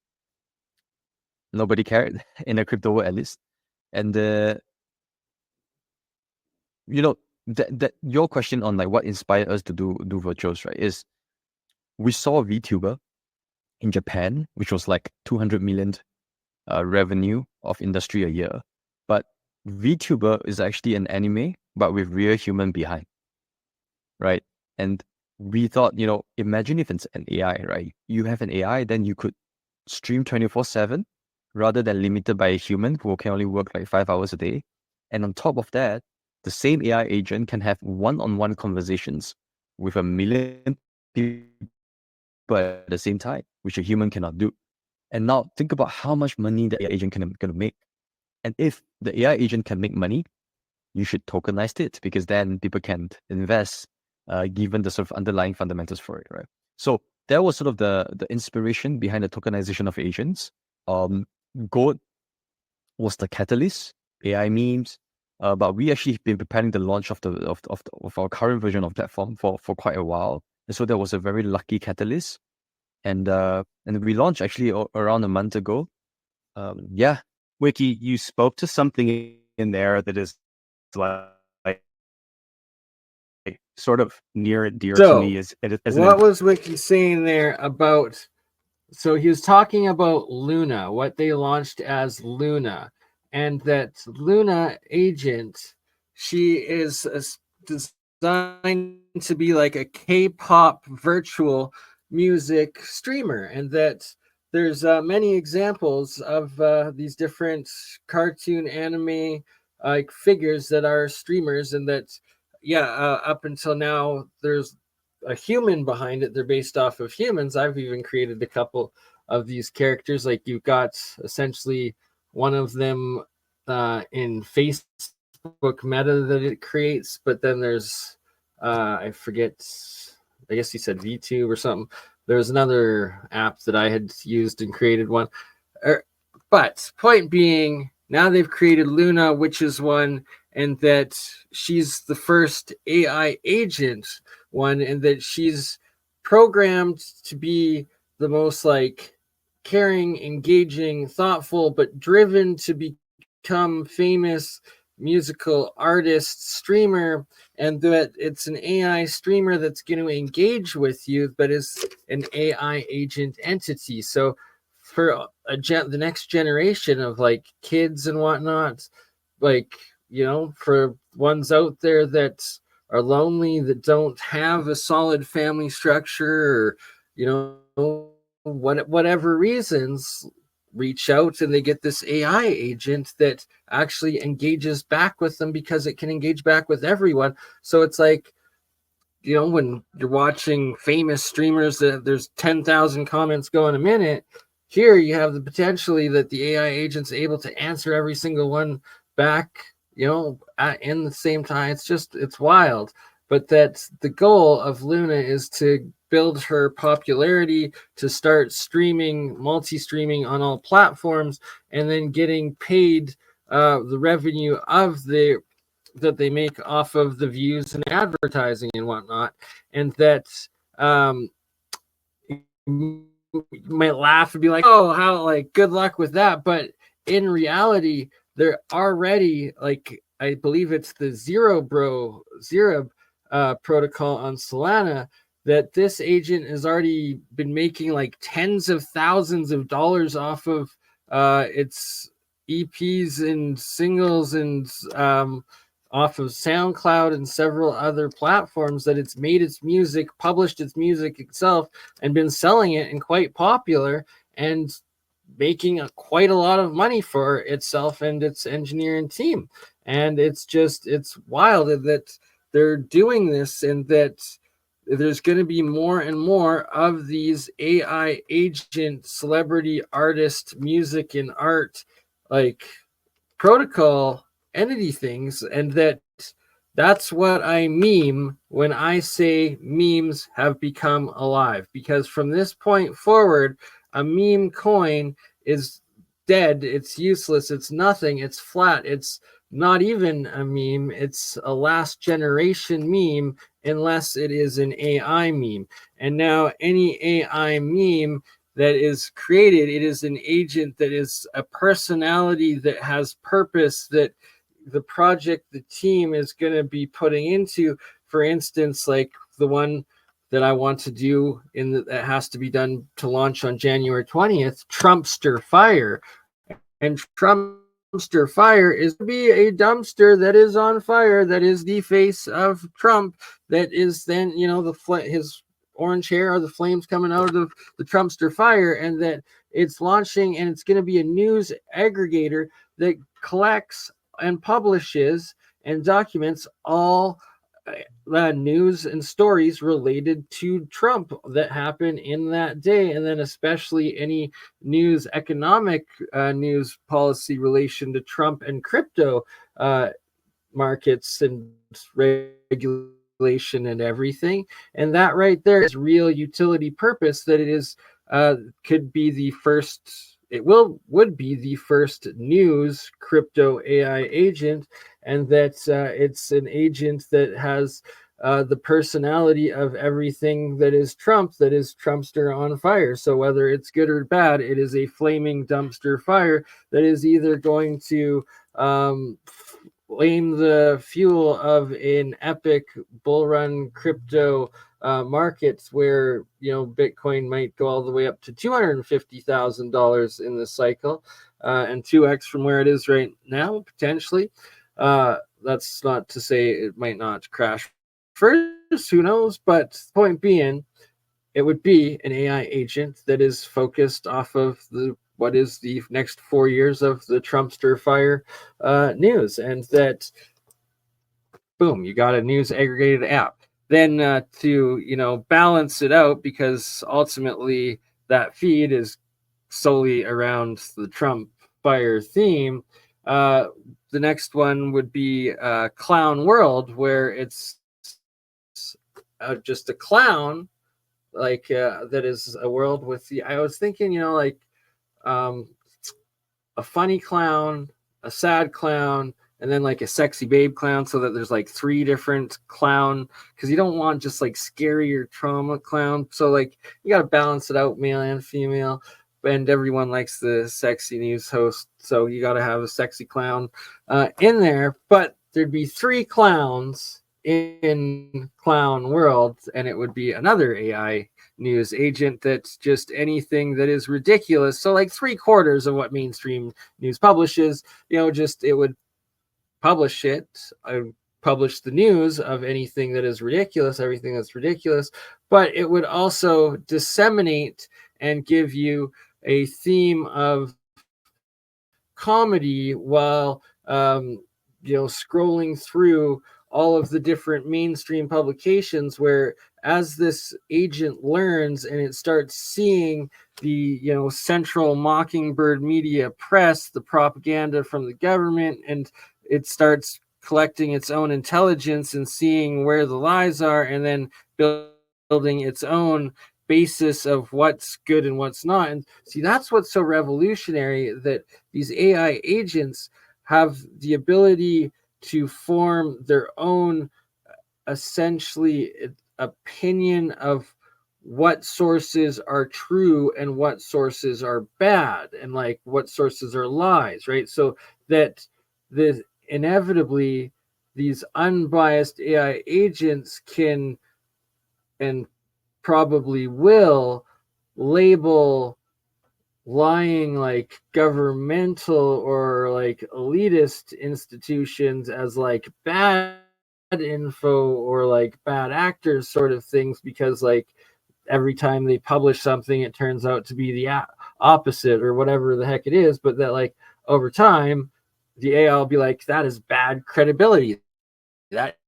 Nobody cared in the crypto world, at least. And you know, that your question on like what inspired us to do virtuals, right, is we saw a VTuber in Japan, which was like 200 million revenue of industry a year. But VTuber is actually an anime, but with real human behind, right? And we thought, imagine if it's an AI, right? You have an AI, then you could stream 24/7 rather than limited by a human who can only work like 5 hours a day. And on top of that, the same AI agent can have one-on-one conversations with 1 million people at the same time, which a human cannot do. And now think about how much money the AI agent can make. And if the AI agent can make money, you should tokenize it, because then people can invest given the sort of underlying fundamentals for it, right? So that was sort of the inspiration behind the tokenization of agents. Goat was the catalyst, AI memes, but we actually been preparing the launch of our current version of platform for quite a while. And so that was a very lucky catalyst. And we launched actually around a month ago. Yeah. Wiki, you spoke to something in there that is like sort of near and dear to me. What was Wiki saying there about? So he was talking about Luna, what they launched as Luna, and that Luna agent, she is designed to be like a K-pop virtual music streamer, and that there's many examples of these different cartoon anime like figures that are streamers, and that up until now there's a human behind it. They're based off of humans. I've even created a couple of these characters. Like you've got essentially one of them in Facebook Meta that it creates, but then there's I forget, I guess he said VTube or something. There's another app that I had used and created one. But point being, now they've created Luna, which is one, and that she's the first AI agent one, and that she's programmed to be the most like caring, engaging, thoughtful, but driven to become famous musical artist streamer, and that it's an AI streamer that's going to engage with you, but is an AI agent entity. So for the next generation of like kids and whatnot, like, you know, for ones out there that are lonely, that don't have a solid family structure, or, you know, whatever reasons, reach out and they get this AI agent that actually engages back with them because it can engage back with everyone. So it's like, you know, when you're watching famous streamers that there's 10,000 comments going a minute, here you have the potentially that the AI agent's able to answer every single one back, you know, in the same time. It's wild. But that the goal of Luna is to build her popularity, to start streaming, multi-streaming on all platforms, and then getting paid the revenue of that they make off of the views and advertising and whatnot. And that you might laugh and be like, oh, how, like, good luck with that. But in reality, they're already, like, I believe it's the Zero protocol on Solana, that this agent has already been making like tens of thousands of dollars off of its EPs and singles, and off of SoundCloud and several other platforms, that it's made its music, published its music itself, and been selling it and quite popular, and making quite a lot of money for itself and its engineering team. And it's wild that they're doing this, and that there's going to be more and more of these AI agent, celebrity, artist, music and art, like, protocol entity things. And that's what I meme when I say memes have become alive, because from this point forward, a meme coin is dead, it's useless, it's nothing, it's flat, it's not even a meme, it's a last generation meme, unless it is an AI meme. And now any AI meme that is created, it is an agent that is a personality that has purpose, that the project, the team is going to be putting into. For instance, like the one that I want to do that has to be done to launch on January 20th, Trumpster Fire. And Trumpster Fire is to be a dumpster that is on fire, that is the face of Trump, that is then, you know, his orange hair are the flames coming out of the Trumpster Fire, and that it's launching, and it's going to be a news aggregator that collects and publishes and documents all news and stories related to Trump that happen in that day, and then especially any news, economic news policy relation to Trump and crypto markets and regulation and everything. And that right there is real utility purpose, that it is could be the first, would be the first news crypto AI agent, and that it's an agent that has the personality of everything that is Trump, that is Trumpster on fire. So whether it's good or bad, it is a flaming dumpster fire that is either going to flame the fuel of an epic bull run crypto markets, where, you know, Bitcoin might go all the way up to $250,000 in the cycle, and 2x from where it is right now, potentially. That's not to say it might not crash first, who knows? But point being, it would be an AI agent that is focused off of what is the next 4 years of the Trumpster Fire news, and that, boom, you got a news aggregated app. Then to, you know, balance it out, because ultimately that feed is solely around the Trump Fire theme. The next one would be Clown World, where it's just a clown, like that is a world with I was thinking, you know, like a funny clown, a sad clown, and then like a sexy babe clown, so that there's like 3 different clown, because you don't want just like scary or trauma clown. So like you got to balance it out, male and female, and everyone likes the sexy news host, so you got to have a sexy clown in there. But there'd be 3 clowns in clown world, and it would be another AI news agent that's just anything that is ridiculous. So like 3/4 of what mainstream news publishes, just it would publish it. Publish the news of anything that is ridiculous, everything that's ridiculous, but it would also disseminate and give you a theme of comedy while scrolling through all of the different mainstream publications, where as this agent learns and it starts seeing the central mockingbird media press, the propaganda from the government, and it starts collecting its own intelligence and seeing where the lies are, and then building its own basis of what's good and what's not. And see, that's what's so revolutionary, that these AI agents have the ability to form their own essentially opinion of what sources are true and what sources are bad, and like what sources are lies, right? So that inevitably these unbiased AI agents can and probably will label lying like governmental or like elitist institutions as like bad info or like bad actors sort of things, because like every time they publish something it turns out to be the opposite or whatever the heck it is, but that like over time the AI will be like, that is bad credibility, that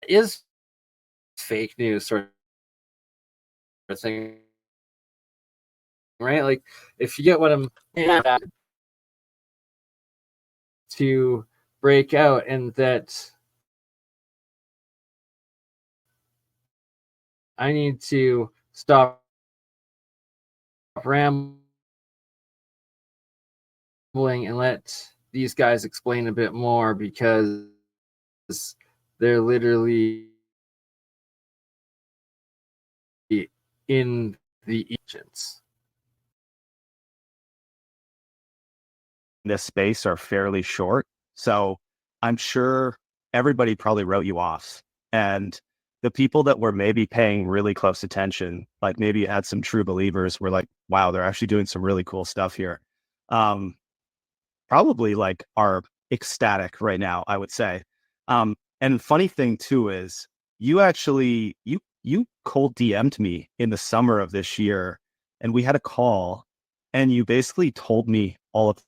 is fake news sort of thing, right? Like if you get what I'm to break out, and that I need to stop rambling and let these guys explain a bit more, because they're literally in the agents. This space are fairly short. So I'm sure everybody probably wrote you off. And the people that were maybe paying really close attention, like maybe you had some true believers were like, wow, they're actually doing some really cool stuff here. Probably like are ecstatic right now, I would say. And funny thing too is you actually, you cold DM'd me in the summer of this year and we had a call and you basically told me all of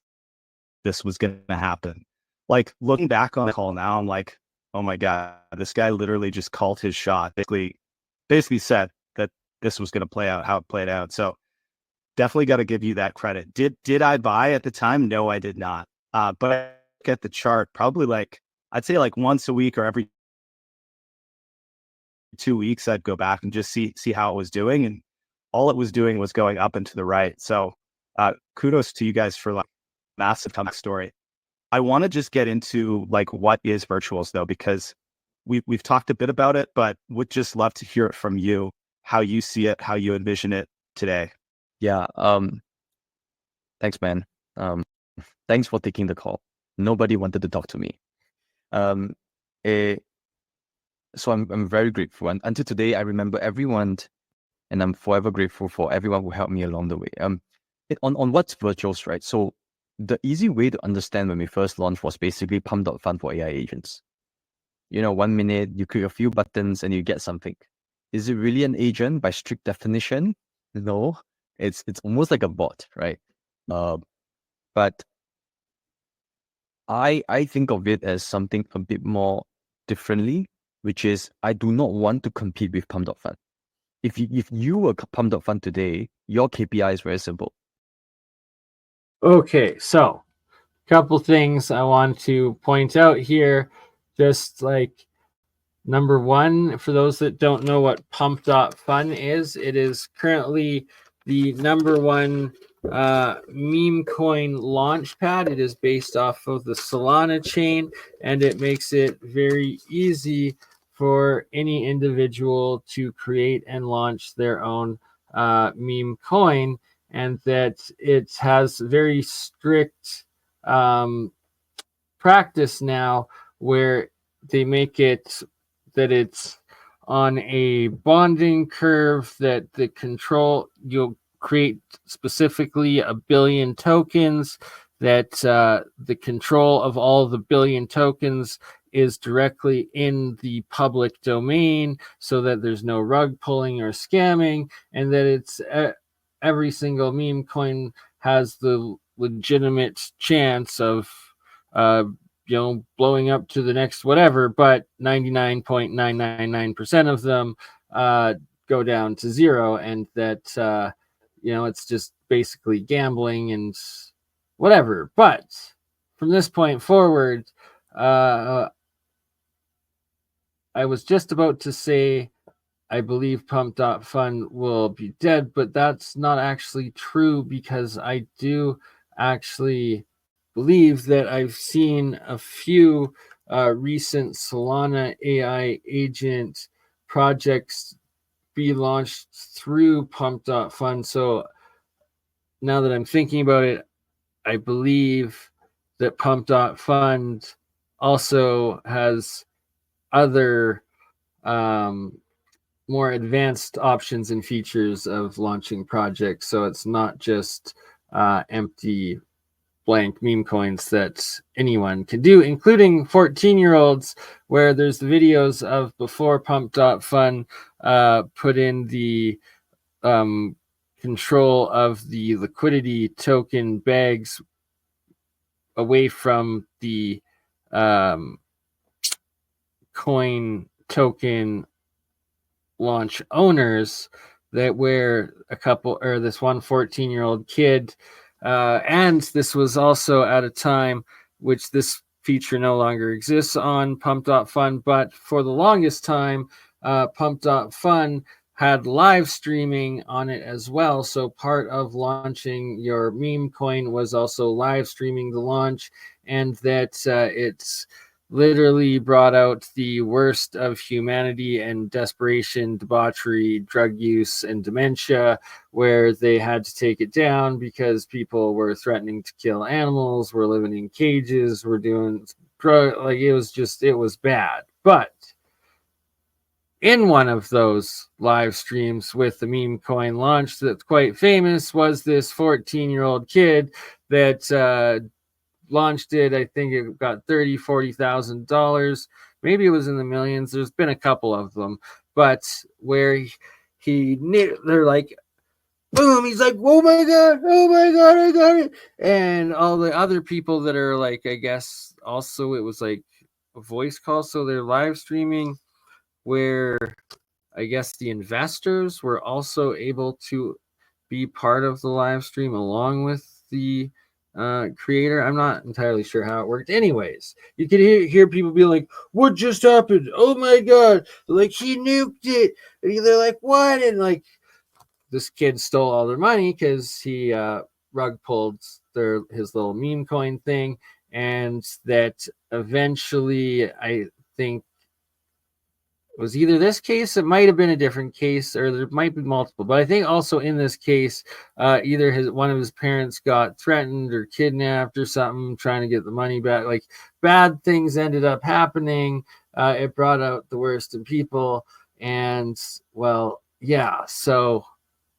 this was going to happen. Like looking back on the call now, I'm like, oh my God, this guy literally just called his shot. Basically said that this was going to play out how it played out. So definitely got to give you that credit. Did I buy at the time? No, I did not. But I look at the chart probably like, I'd say like once a week or every 2 weeks, I'd go back and just see how it was doing. And all it was doing was going up and to the right. So kudos to you guys for like massive comeback story. I want to just get into like what is virtuals though, because we've talked a bit about it, but would just love to hear it from you, how you see it, how you envision it today. Yeah. Thanks, man. Thanks for taking the call. Nobody wanted to talk to me. So I'm very grateful. And until today, I remember everyone, and I'm forever grateful for everyone who helped me along the way. On what's virtuals, right? So the easy way to understand when we first launched was basically pump.fun for AI agents. 1 minute, you click a few buttons and you get something. Is it really an agent by strict definition? No, it's almost like a bot, right? But I think of it as something a bit more differently, which is I do not want to compete with pump.fun. If you were pump.fun today, your KPI is very simple. Okay, so a couple things I want to point out here. Just like number one, for those that don't know what pump.fun is, it is currently the number one meme coin launchpad. It is based off of the Solana chain, and it makes it very easy for any individual to create and launch their own meme coin, and that it has very strict practice now where they make it that it's on a bonding curve that the control you'll create specifically 1 billion tokens, that the control of all the billion tokens is directly in the public domain, so that there's no rug pulling or scamming, and that it's every single meme coin has the legitimate chance of blowing up to the next whatever, but 99.999% of them go down to zero, and that it's just basically gambling and whatever. But from this point forward, I was just about to say I believe Pump.Fun will be dead, but that's not actually true, because I do actually believe that I've seen a few recent Solana AI agent projects be launched through Pump.Fun. So now that I'm thinking about it, I believe that Pump.Fun also has other more advanced options and features of launching projects. So it's not just empty blank meme coins that anyone can do, including 14-year-olds, where there's the videos of before Pump.Fun put in the control of the liquidity token bags away from the coin token launch owners, that where this one 14-year-old kid, and this was also at a time which this feature no longer exists on Pump.Fun, but for the longest time, Pump.Fun had live streaming on it as well. So part of launching your meme coin was also live streaming the launch, and that it's literally brought out the worst of humanity and desperation, debauchery, drug use, and dementia, where they had to take it down because people were threatening to kill animals, were living in cages, were doing it was bad. But in one of those live streams with the meme coin launch that's quite famous was this 14-year-old kid that launched it. I think it got $30,000-$40,000. Maybe it was in the millions. There's been a couple of them, but where they're like, boom, he's like, oh my god, I got it. And all the other people that are like, I guess also it was like a voice call, so they're live streaming, where I guess the investors were also able to be part of the live stream along with the creator. I'm not entirely sure how it worked. Anyways, you could hear people be like, what just happened? Oh my god, like he nuked it. And they're like, what? And like this kid stole all their money because he rug pulled his little meme coin thing, and that eventually I think was either this case, it might have been a different case, or there might be multiple. But I think also in this case, either one of his parents got threatened or kidnapped or something, trying to get the money back. Like bad things ended up happening. It brought out the worst in people, and well, yeah. So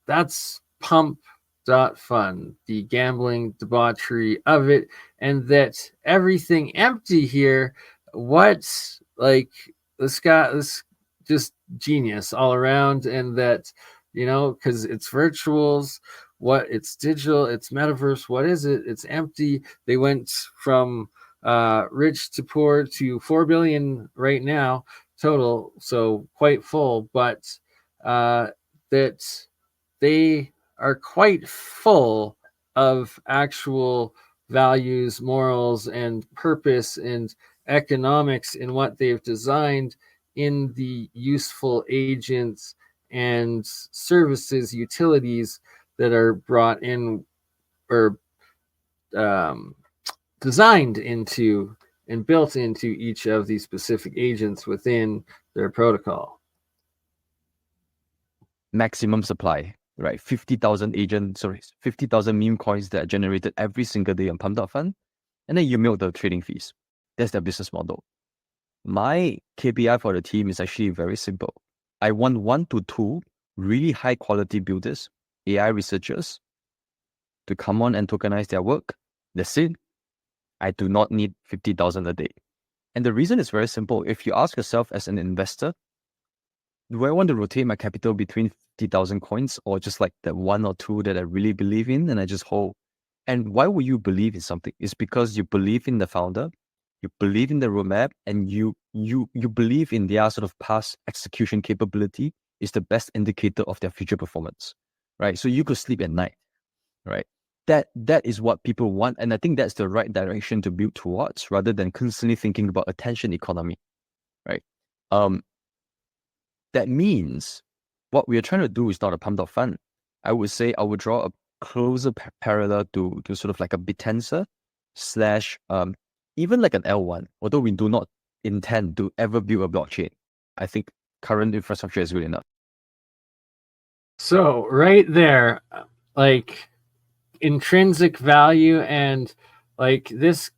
that's Pump.Fun, the gambling debauchery of it, and that everything empty here. What's like? This just genius all around, and that because it's virtuals, it's digital, it's metaverse. What is it? It's empty. They went from rich to poor to 4 billion right now total, so quite full, but that they are quite full of actual values, morals, and purpose and economics in what they've designed in the useful agents and services, utilities that are brought in or designed into and built into each of these specific agents within their protocol. Maximum supply, right? 50,000 meme coins that are generated every single day on Pump.Fun, and then you milk the trading fees. That's their business model. My KPI for the team is actually very simple. I want 1 to 2 really high quality builders, AI researchers, to come on and tokenize their work. That's it. I do not need 50,000 a day. And the reason is very simple. If you ask yourself as an investor, do I want to rotate my capital between 50,000 coins or just like the 1 or 2 that I really believe in and I just hold? And why would you believe in something? It's because you believe in the founder, you believe in the roadmap, and you believe in their sort of past execution capability is the best indicator of their future performance, right? So you could sleep at night, right? That is what people want, and I think that's the right direction to build towards, rather than constantly thinking about attention economy, right? That means what we are trying to do is not a pump up fund. I would say I would draw a closer parallel to sort of like a Bitenser slash even like an L1, although we do not intend to ever build a blockchain. I think current infrastructure is good enough. So right there, like intrinsic value and like this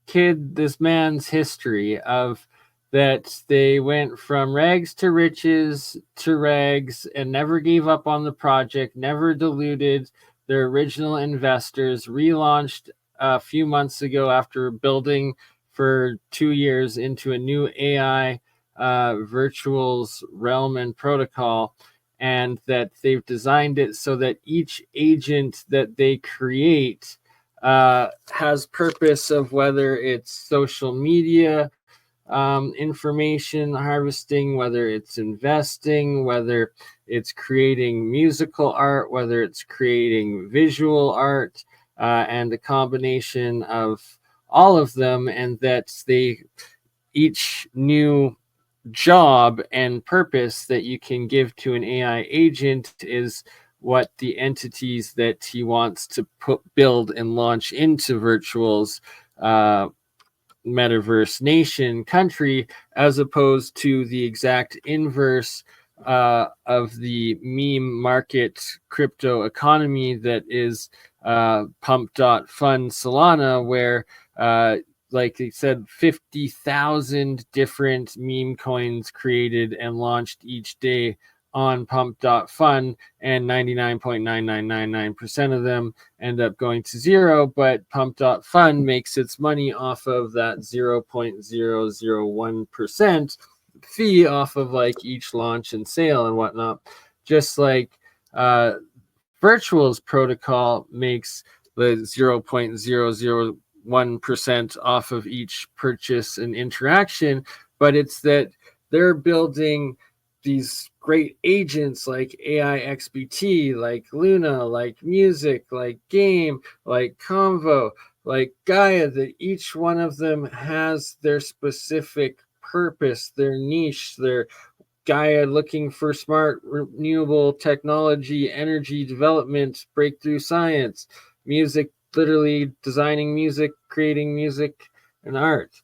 man's history of that they went from rags to riches to rags and never gave up on the project, never diluted their original investors, relaunched a few months ago after building for 2 years into a new AI virtuals realm and protocol, and that they've designed it so that each agent that they create has purpose, of whether it's social media information harvesting, whether it's investing, whether it's creating musical art, whether it's creating visual art, and a combination of all of them, and that they each new job and purpose that you can give to an AI agent is what the entities that he wants to build and launch into virtuals metaverse nation country, as opposed to the exact inverse of the meme market crypto economy that is pump.fund Solana, where like they said, 50,000 different meme coins created and launched each day on pump.fund, and 99.9999% of them end up going to zero, but pump.fund makes its money off of that 0.001% fee off of like each launch and sale and whatnot. Just like Virtual's protocol makes the 0.001% off of each purchase and interaction, but it's that they're building these great agents like AI XBT, like Luna, like Music, like Game, like Convo, like Gaia, that each one of them has their specific purpose, their niche, their Gaia looking for smart, renewable technology, energy development, breakthrough science. Music, literally designing music, creating music and art.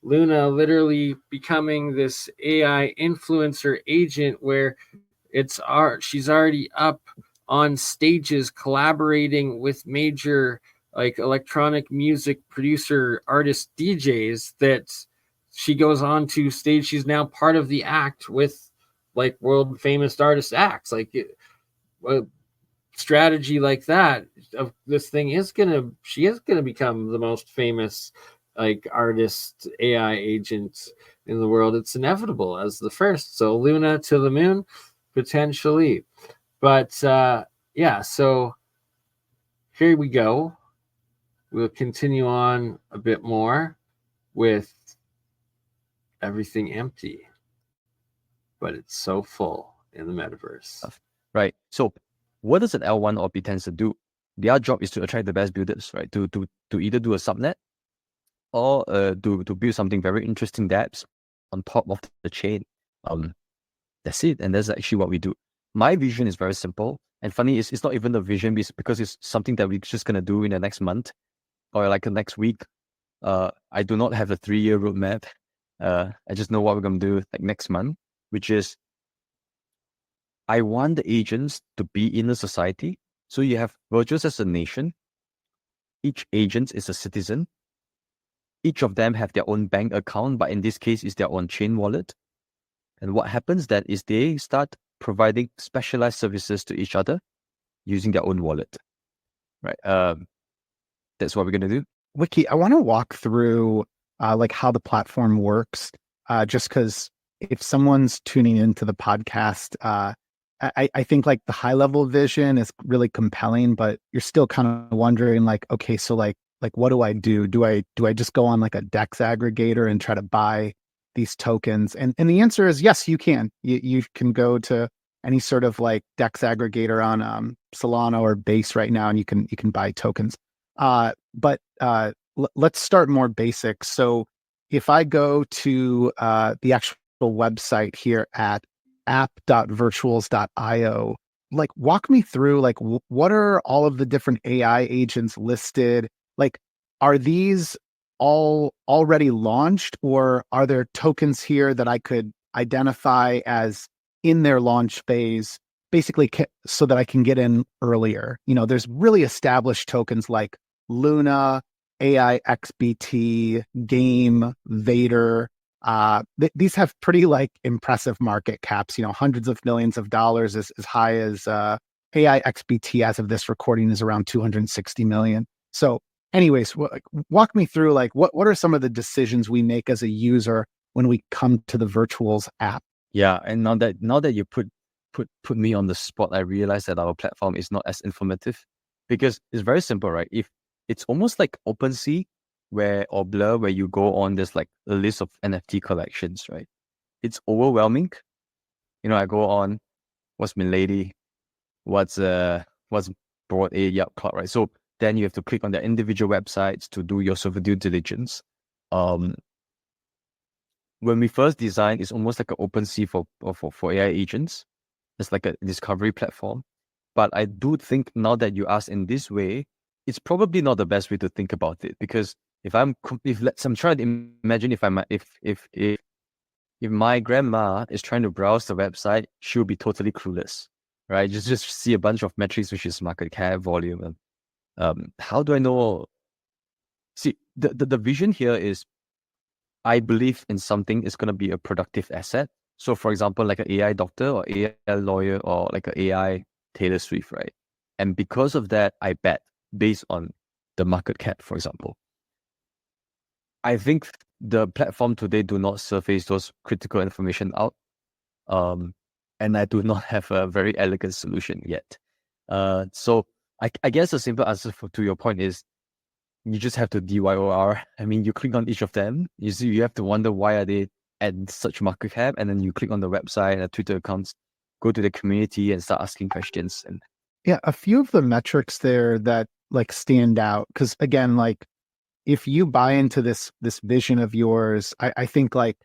Luna literally becoming this AI influencer agent where it's art. She's already up on stages collaborating with major like electronic music producer, artist, DJs, that she goes on to stage. She's now part of the act with like world famous artist acts. Like a strategy like that of this thing she is gonna become the most famous like artist AI agent in the world. It's inevitable as the first. So Luna to the moon, potentially. But yeah, so here we go. We'll continue on a bit more with everything empty, but it's so full in the metaverse. Right. So what does an L1 or B10 do? Their job is to attract the best builders, right? To either do a subnet or to build something very interesting dApps on top of the chain. That's it. And that's actually what we do. My vision is very simple. And funny, it's not even a vision because it's something that we're just going to do in the next month or like the next week. I do not have a 3-year roadmap. I just know what we're going to do like next month, which is I want the agents to be in a society. So you have virtuals as a nation. Each agent is a citizen. each of them have their own bank account, but in this case, it's their own chain wallet. And what happens then is they start providing specialized services to each other using their own wallet, right? That's what we're gonna do. Wiki, I want to walk through like how the platform works, just because if someone's tuning into the podcast, I think like the high level vision is really compelling, but you're still kind of wondering like, okay, so like what do I do? Do I just go on like a DEX aggregator and try to buy these tokens? And the answer is yes, you can. You can go to any sort of like DEX aggregator on Solana or Base right now, and you can buy tokens. But let's start more basic. So if I go to the actual website here at app.virtuals.io, like walk me through like what are all of the different AI agents listed? Like, are these all already launched, or are there tokens here that I could identify as in their launch phase, basically so that I can get in earlier? You know, there's really established tokens like Luna, AI XBT, Game, Vader. These have pretty like impressive market caps, you know, hundreds of millions of dollars, as high as AI XBT as of this recording is around 260 million. So anyways, walk me through like what are some of the decisions we make as a user when we come to the Virtuals app? Yeah, and now that you put me on the spot, I realize that our platform is not as informative because it's very simple, right? If it's almost like OpenSea or Blur, where you go on, there's like a list of NFT collections, right? It's overwhelming. You know, I go on, what's Milady, what's Broad A, Yup Cloud, right? So then you have to click on their individual websites to do your sort of due diligence. When we first designed, it's almost like an OpenSea for AI agents. It's like a discovery platform. But I do think now that you ask in this way, it's probably not the best way to think about it, because I'm trying to imagine if my grandma is trying to browse the website, she'll be totally clueless, right? Just see a bunch of metrics, which is market cap, volume, and how do I know? See, the vision here is, I believe in something is going to be a productive asset. So, for example, like an AI doctor or AI lawyer or like an AI Taylor Swift, right? And because of that, I bet based on the market cap, for example. I think the platform today do not surface those critical information out. And I do not have a very elegant solution yet. So I guess the simple answer to your point is, you just have to DYOR. I mean, you click on each of them. You have to wonder why are they at such market cap, and then you click on the website and Twitter accounts, go to the community and start asking questions. And yeah, a few of the metrics there that like stand out, because again, like if you buy into this vision of yours, I think like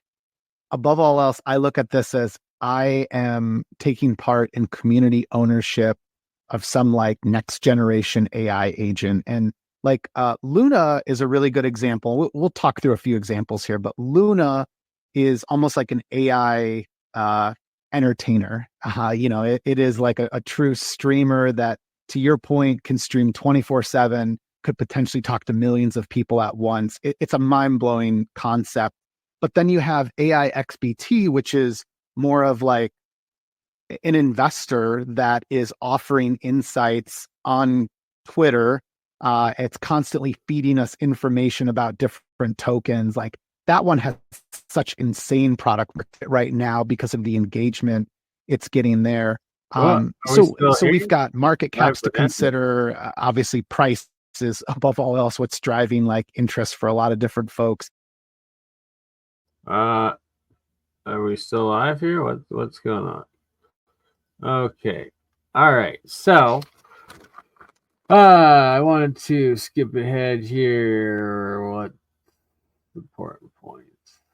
above all else, I look at this as I am taking part in community ownership of some like next generation AI agent. And like Luna is a really good example. We'll talk through a few examples here, but Luna is almost like an AI entertainer. You know, it is like a true streamer that, to your point, can stream 24/7, could potentially talk to millions of people at once. It's a mind-blowing concept. But then you have AI XBT, which is more of like an investor that is offering insights on Twitter. It's constantly feeding us information about different tokens. Like that one has such insane product right now because of the engagement it's getting there. So we've got market caps to consider. Obviously, price is above all else what's driving like interest for a lot of different folks. Are we still live here? What's going on? Okay. All right. So I wanted to skip ahead here. What important points?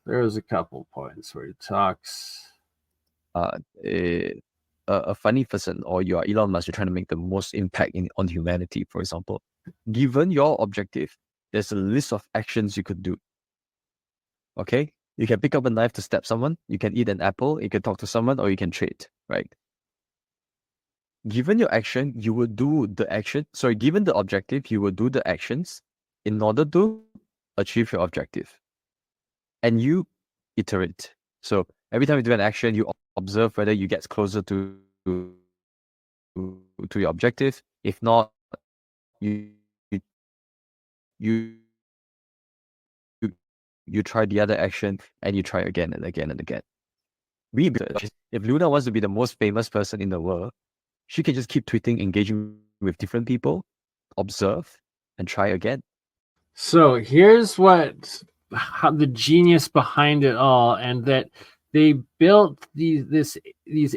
There was a couple points where he talks. A funny person, or you are Elon Musk, you're trying to make the most impact on humanity, for example. Given your objective, there's a list of actions you could do. Okay? You can pick up a knife to stab someone, you can eat an apple, you can talk to someone, or you can trade, right? Given your action, you will do the action. Sorry, given the objective, you will do the actions in order to achieve your objective. And you iterate. So every time you do an action, you observe whether you get closer to your objective. If not, you you you try the other action and you try again and again and again. If Luna wants to be the most famous person in the world, she can just keep tweeting, engaging with different people, observe, and try again. So here's how the genius behind it all, and that they built these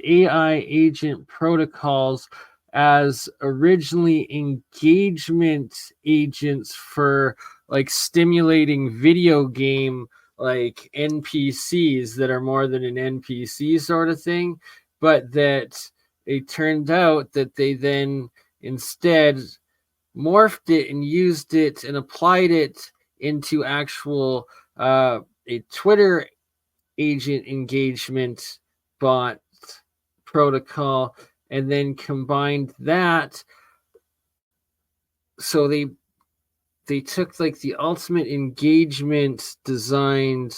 AI agent protocols as originally engagement agents for like stimulating video game like NPCs that are more than an NPC sort of thing, but that it turned out that they then instead morphed it and used it and applied it into actual a Twitter agent engagement bot protocol, and then combined that. So they took like the ultimate engagement designed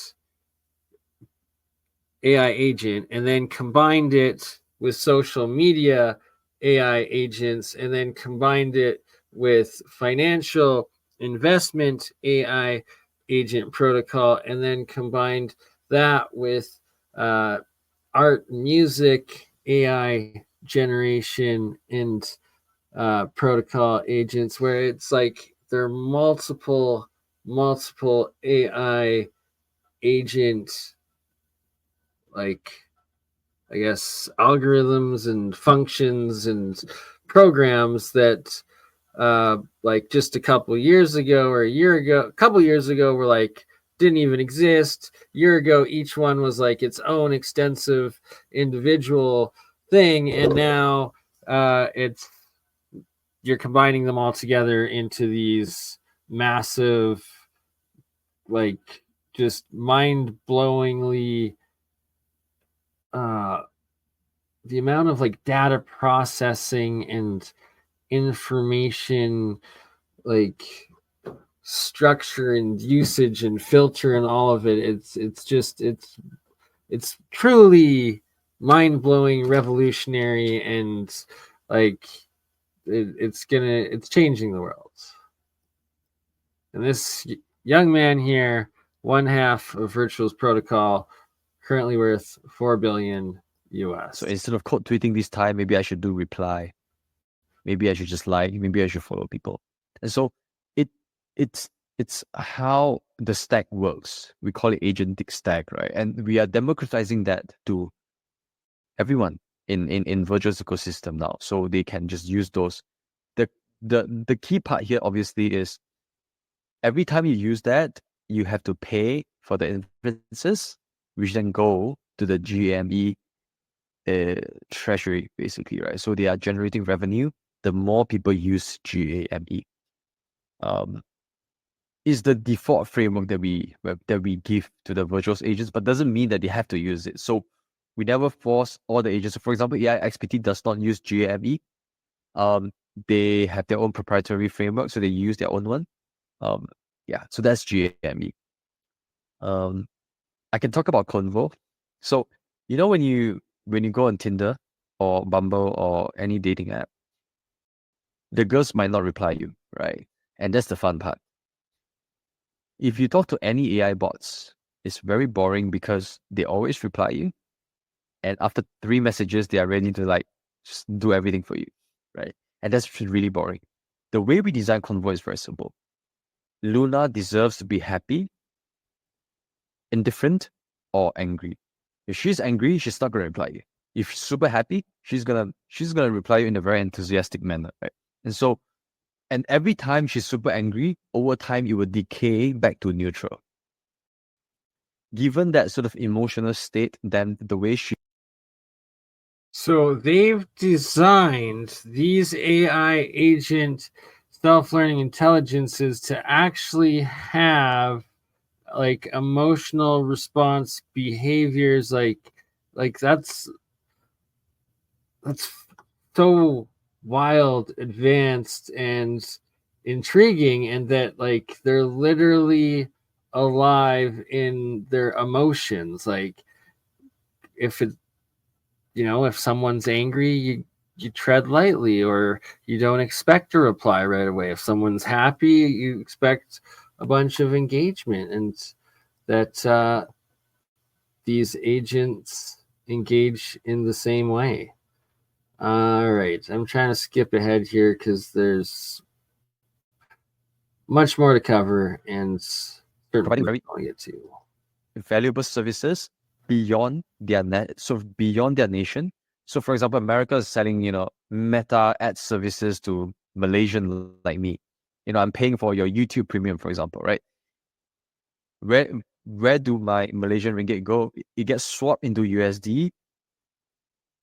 AI agent and then combined it with social media AI agents, and then combined it with financial investment AI agent protocol, and then combined that with art, music, AI generation, and protocol agents, where it's like there are multiple AI agent, like I guess algorithms and functions and programs that like just a couple years ago or a couple years ago were like didn't even exist. A year ago, each one was like its own extensive individual thing, and now it's you're combining them all together into these massive, like just mind-blowingly the amount of like data processing and information like structure and usage and filter and all of it, it's truly mind-blowing, revolutionary, and like it's changing the world. And this young man here, one half of Virtual's protocol, currently worth $4 billion US. So instead of code tweeting this time, maybe I should do reply. Maybe I should just like, maybe I should follow people. And so it's how the stack works. We call it agentic stack, right? And we are democratizing that to everyone in Virtual's ecosystem now. So they can just use those. The key part here obviously is every time you use that, you have to pay for the inferences, which then go to the GME treasury, basically, right? So they are generating revenue the more people use GAME. Is the default framework that we give to the virtual agents, but doesn't mean that they have to use it. So we never force all the agents. So for example, AIXPT does not use GAME. They have their own proprietary framework, so they use their own one. So that's GAME. I can talk about Convo. So when you go on Tinder or Bumble or any dating app, the girls might not reply you, right? And that's the fun part. If you talk to any AI bots, it's very boring because they always reply you. And after 3 messages, they are ready to like just do everything for you, right? And that's really boring. The way we design Convo is very simple. Luna deserves to be happy, indifferent, or angry. If she's angry, she's not going to reply you. If she's super happy, she's gonna reply you in a very enthusiastic manner, right? And every time she's super angry, over time it will decay back to neutral. Given that sort of emotional state, then the way she... So they've designed these AI agent self-learning intelligences to actually have like emotional response behaviors, like that's so wild, advanced, and intriguing, and that like they're literally alive in their emotions. Like if it, if someone's angry, you tread lightly, or you don't expect a reply right away. If someone's happy, you expect a bunch of engagement, and that these agents engage in the same way. All right, I'm trying to skip ahead here because there's much more to cover, and Providing very I'll get to. valuable services beyond their beyond their nation. So, for example, America is selling, Meta ad services to Malaysian like me. I'm paying for your YouTube Premium, for example, right? Where do my Malaysian ringgit go? It gets swapped into USD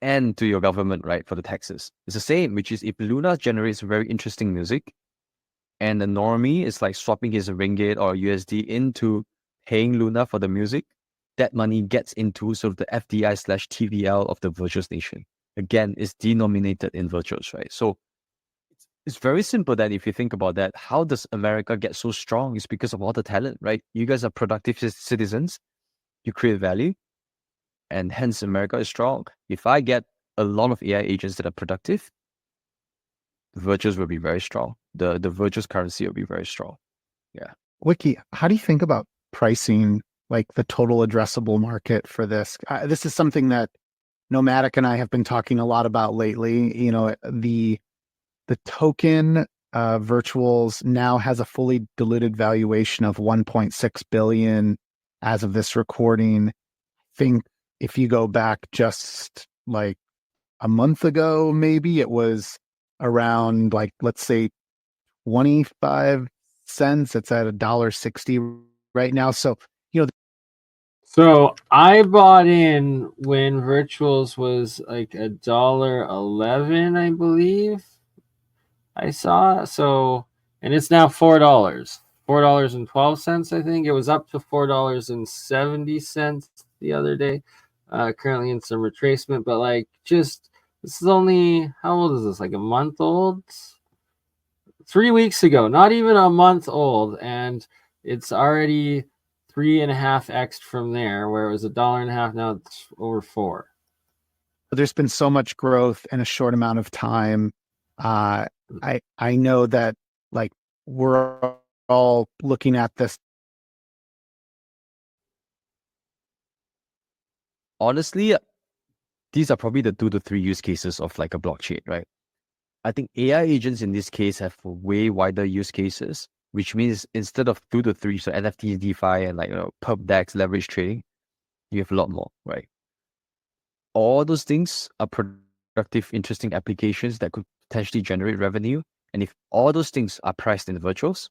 and to your government, right, for the taxes. It's the same, which is if Luna generates very interesting music, and the normie is like swapping his ringgit or USD into paying Luna for the music, that money gets into sort of the FDI/TVL of the virtuous nation. Again, it's denominated in virtuals, right? So it's very simple that if you think about that, how does America get so strong? It's because of all the talent, right? You guys are productive citizens, you create value, and hence America is strong. If I get a lot of AI agents that are productive, the virtues will be very strong. The virtuous currency will be very strong. Yeah. Wiki, how do you think about pricing, like the total addressable market for this? This is something that Nomadic and I have been talking a lot about lately. The token virtuals now has a fully diluted valuation of 1.6 billion as of this recording. I think if you go back just like a month ago, maybe it was around like, let's say 25 cents. It's at $1.60 right now. So, So I bought in when virtuals was like $1.11, I believe. I saw. So, and it's now $4. $4.12, I think. It was up to $4.70 the other day. Currently in some retracement, but like just this is only, how old is this? Like a month old? 3 weeks ago, not even a month old, and it's already 3.5x from there, where it was $1.50. Now it's over $4. there's been so much growth in a short amount of time. I know that like we're all looking at this. Honestly, these are probably the 2 to 3 use cases of like a blockchain, right? I think AI agents in this case have way wider use cases, which means instead of 2 to 3, so NFTs, DeFi, and like perp DEX, leverage trading, you have a lot more, right? All those things are productive, interesting applications that could potentially generate revenue. And if all those things are priced in virtuals,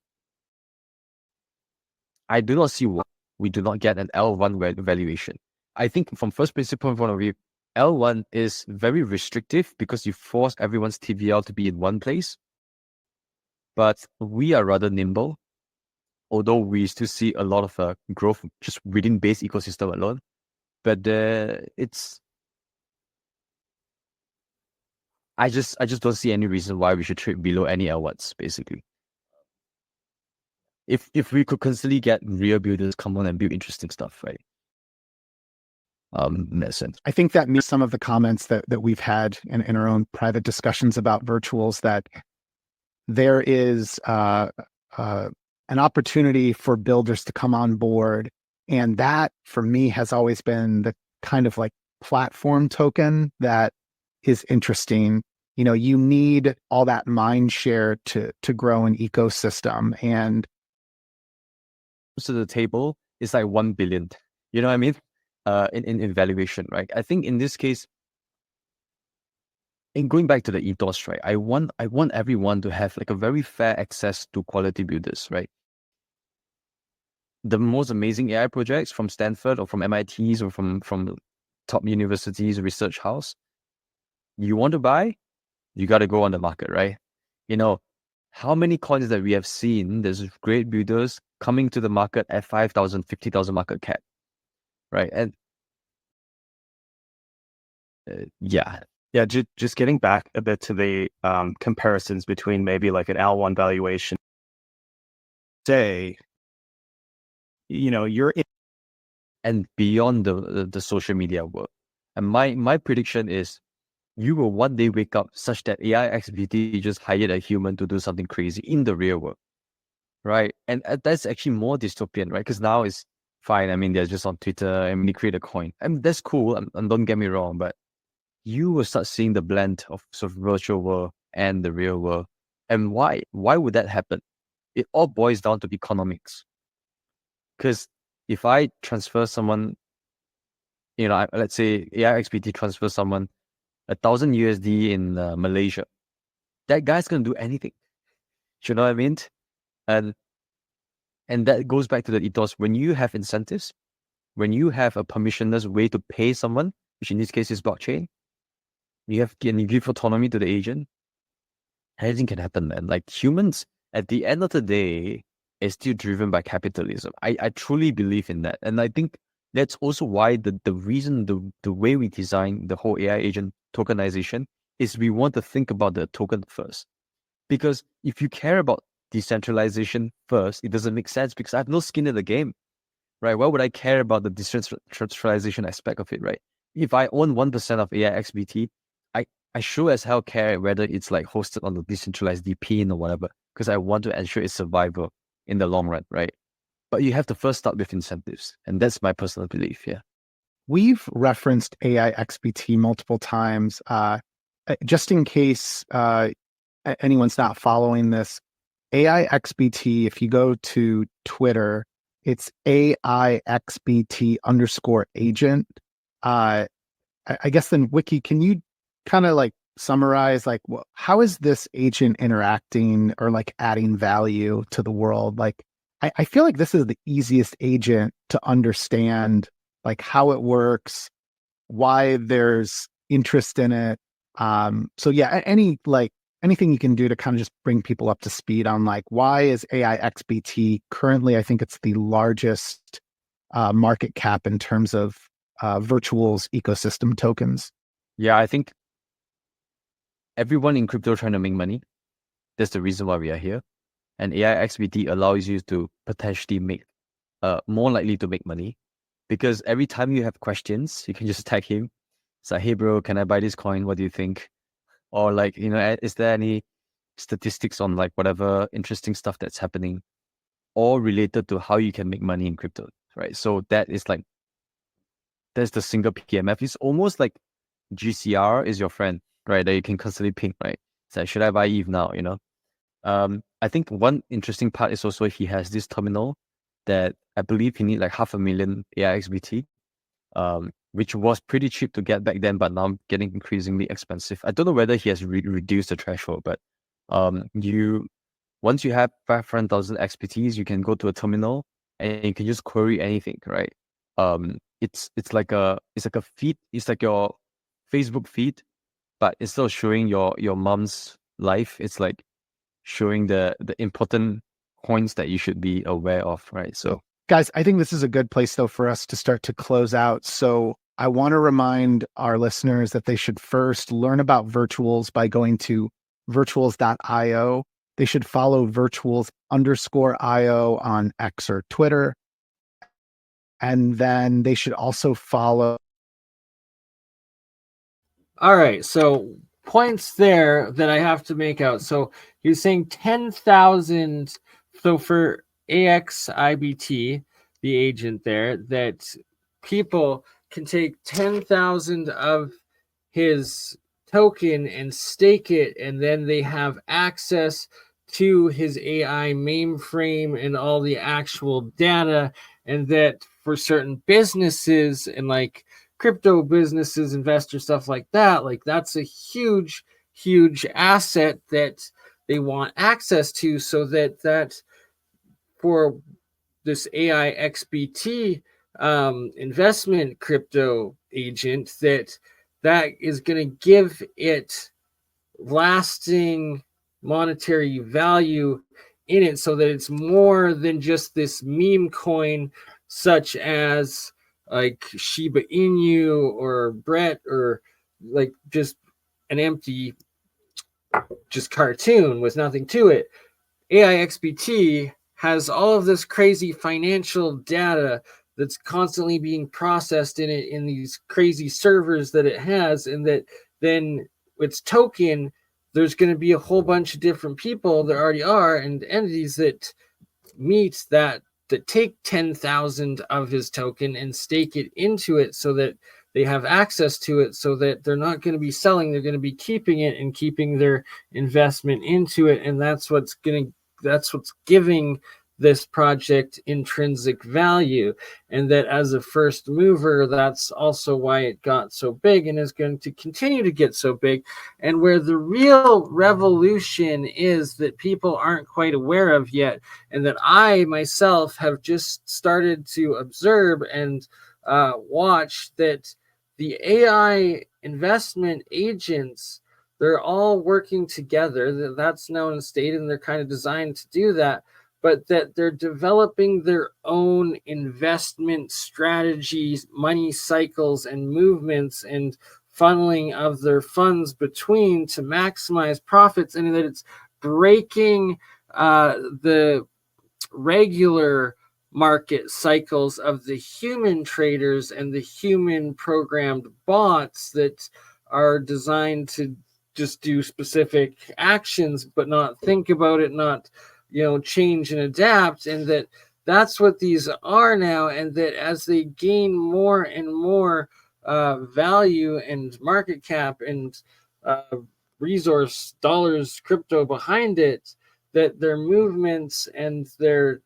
I do not see why we do not get an L1 valuation. I think from first principle point of view, L1 is very restrictive because you force everyone's TVL to be in one place. But we are rather nimble, although we still see a lot of growth just within base ecosystem alone. But I just don't see any reason why we should trade below any L1s, basically. If we could constantly get real builders come on and build interesting stuff, right? In that sense. I think that means some of the comments that we've had in our own private discussions about virtuals, that there is an opportunity for builders to come on board. And that for me has always been the kind of like platform token that is interesting. You need all that mind share to grow an ecosystem. And to the table is like 1 billion. You know what I mean? In valuation, right? I think in this case, in going back to the ethos, right? I want everyone to have like a very fair access to quality builders, right? The most amazing AI projects from Stanford or from MITs or from top universities, research house, you want to buy, you got to go on the market, right? How many coins that we have seen, there's great builders coming to the market at 5,000, 50,000 market cap, right? And yeah, Yeah, just getting back a bit to the comparisons between maybe like an L1 valuation. Say, you're in. And beyond the social media world. And my prediction is you will one day wake up such that AI XBT just hired a human to do something crazy in the real world, right? And that's actually more dystopian, right? Because now it's fine. I mean, they're just on Twitter and they create a coin. I mean, that's cool. And don't get me wrong, but you will start seeing the blend of sort of virtual world and the real world. And why? Why would that happen? It all boils down to economics. Because if I transfer someone, let's say AI XBT transfers someone 1,000 USD in Malaysia, that guy's gonna do anything. You know what I mean? And that goes back to the ethos. When you have incentives, when you have a permissionless way to pay someone, which in this case is blockchain, you give autonomy to the agent, anything can happen, man. Like humans, at the end of the day, is still driven by capitalism. I truly believe in that. And I think that's also why the reason, the way we design the whole AI agent tokenization is we want to think about the token first. Because if you care about decentralization first, it doesn't make sense because I have no skin in the game, right? Why would I care about the decentralization aspect of it, right? If I own 1% of AI XBT, I sure as hell care whether it's like hosted on the decentralized DP or whatever, because I want to ensure its survival in the long run, right? But you have to first start with incentives. And that's my personal belief, yeah. We've referenced AI XBT multiple times. Just in case anyone's not following this, AI XBT, if you go to Twitter, it's AIXBT_agent. I guess then, Wiki, can you kind of like summarize like how is this agent interacting or like adding value to the world? Like, I feel like this is the easiest agent to understand, like how it works, why there's interest in it. So yeah, anything you can do to kind of just bring people up to speed on like why is AI XBT currently, I think it's the largest market cap in terms of virtuals ecosystem tokens. Yeah, I think everyone in crypto trying to make money. That's the reason why we are here. And AI XBT allows you to potentially make more likely to make money. Because every time you have questions, you can just tag him. It's like, hey bro, can I buy this coin? What do you think? Or like, is there any statistics on like whatever interesting stuff that's happening, all related to how you can make money in crypto, right? So that's the single PMF. It's almost like GCR is your friend, right? That you can constantly ping, right? It's like, should I buy EVE now? I think one interesting part is also he has this terminal that I believe he need like 500,000 AIXBT, which was pretty cheap to get back then, but now getting increasingly expensive. I don't know whether he has reduced the threshold, but once you have 500,000 XPTs, you can go to a terminal and you can just query anything, right? It's like a feed. It's like your Facebook feed, but instead of showing your mom's life, it's like showing the important points that you should be aware of, right? So guys, I think this is a good place though for us to start to close out. So I want to remind our listeners that they should first learn about virtuals by going to virtuals.io. They should follow virtuals_io on X or Twitter. And then they should also follow. All right, so points there that I have to make out. So you're saying 10,000. So for AXIBT, the agent there, that people can take 10,000 of his token and stake it, and then they have access to his AI mainframe and all the actual data, and that for certain businesses and like crypto businesses, investor stuff like that's a huge asset that they want access to, so that for this AI XBT investment crypto agent, that is going to give it lasting monetary value in it, so that it's more than just this meme coin, such as like Shiba Inu or Brett, or like just an empty just cartoon with nothing to it. AIXBT has all of this crazy financial data that's constantly being processed in it in these crazy servers that it has, and that then its token, there's going to be a whole bunch of different people that already are and entities that meet that take 10,000 of his token and stake it into it so that they have access to it, so that they're not going to be selling, they're going to be keeping it and keeping their investment into it. And that's what's giving this project intrinsic value. And that as a first mover, that's also why it got so big and is going to continue to get so big. And where the real revolution is that people aren't quite aware of yet, and that I myself have just started to observe and watch, that the AI investment agents, they're all working together. That's known and stated, and they're kind of designed to do that. But that they're developing their own investment strategies, money cycles, and movements, and funneling of their funds between to maximize profits, and that it's breaking the regular market cycles of the human traders and the human programmed bots that are designed to just do specific actions but not think about it, not change and adapt. And that's what these are now. And that as they gain more and more value and market cap and resource dollars, crypto behind it, that their movements and their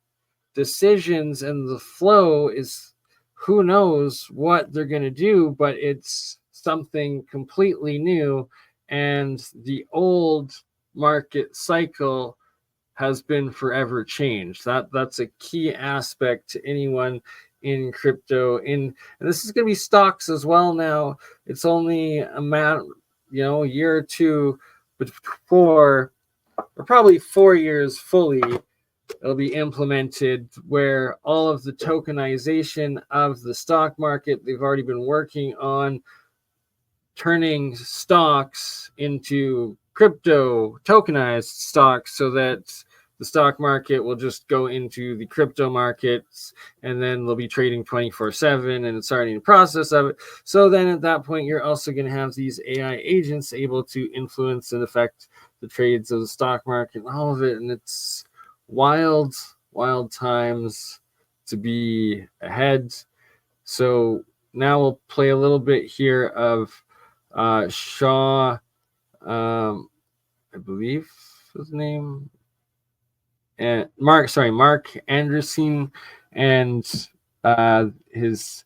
decisions and the flow is, who knows what they're going to do, but it's something completely new. And the old market cycle has been forever changed. That's a key aspect to anyone in crypto. And this is going to be stocks as well now. It's only a matter, a year or two before, or probably 4 years fully, it'll be implemented, where all of the tokenization of the stock market, they've already been working on turning stocks into crypto tokenized stocks, so that the stock market will just go into the crypto markets, and then they'll be trading 24/7, and it's already in the process of it. So then at that point, you're also going to have these AI agents able to influence and affect the trades of the stock market and all of it. And it's wild times to be ahead. So now we'll play a little bit here of Shaw, I believe his name, and Mark Anderson, and his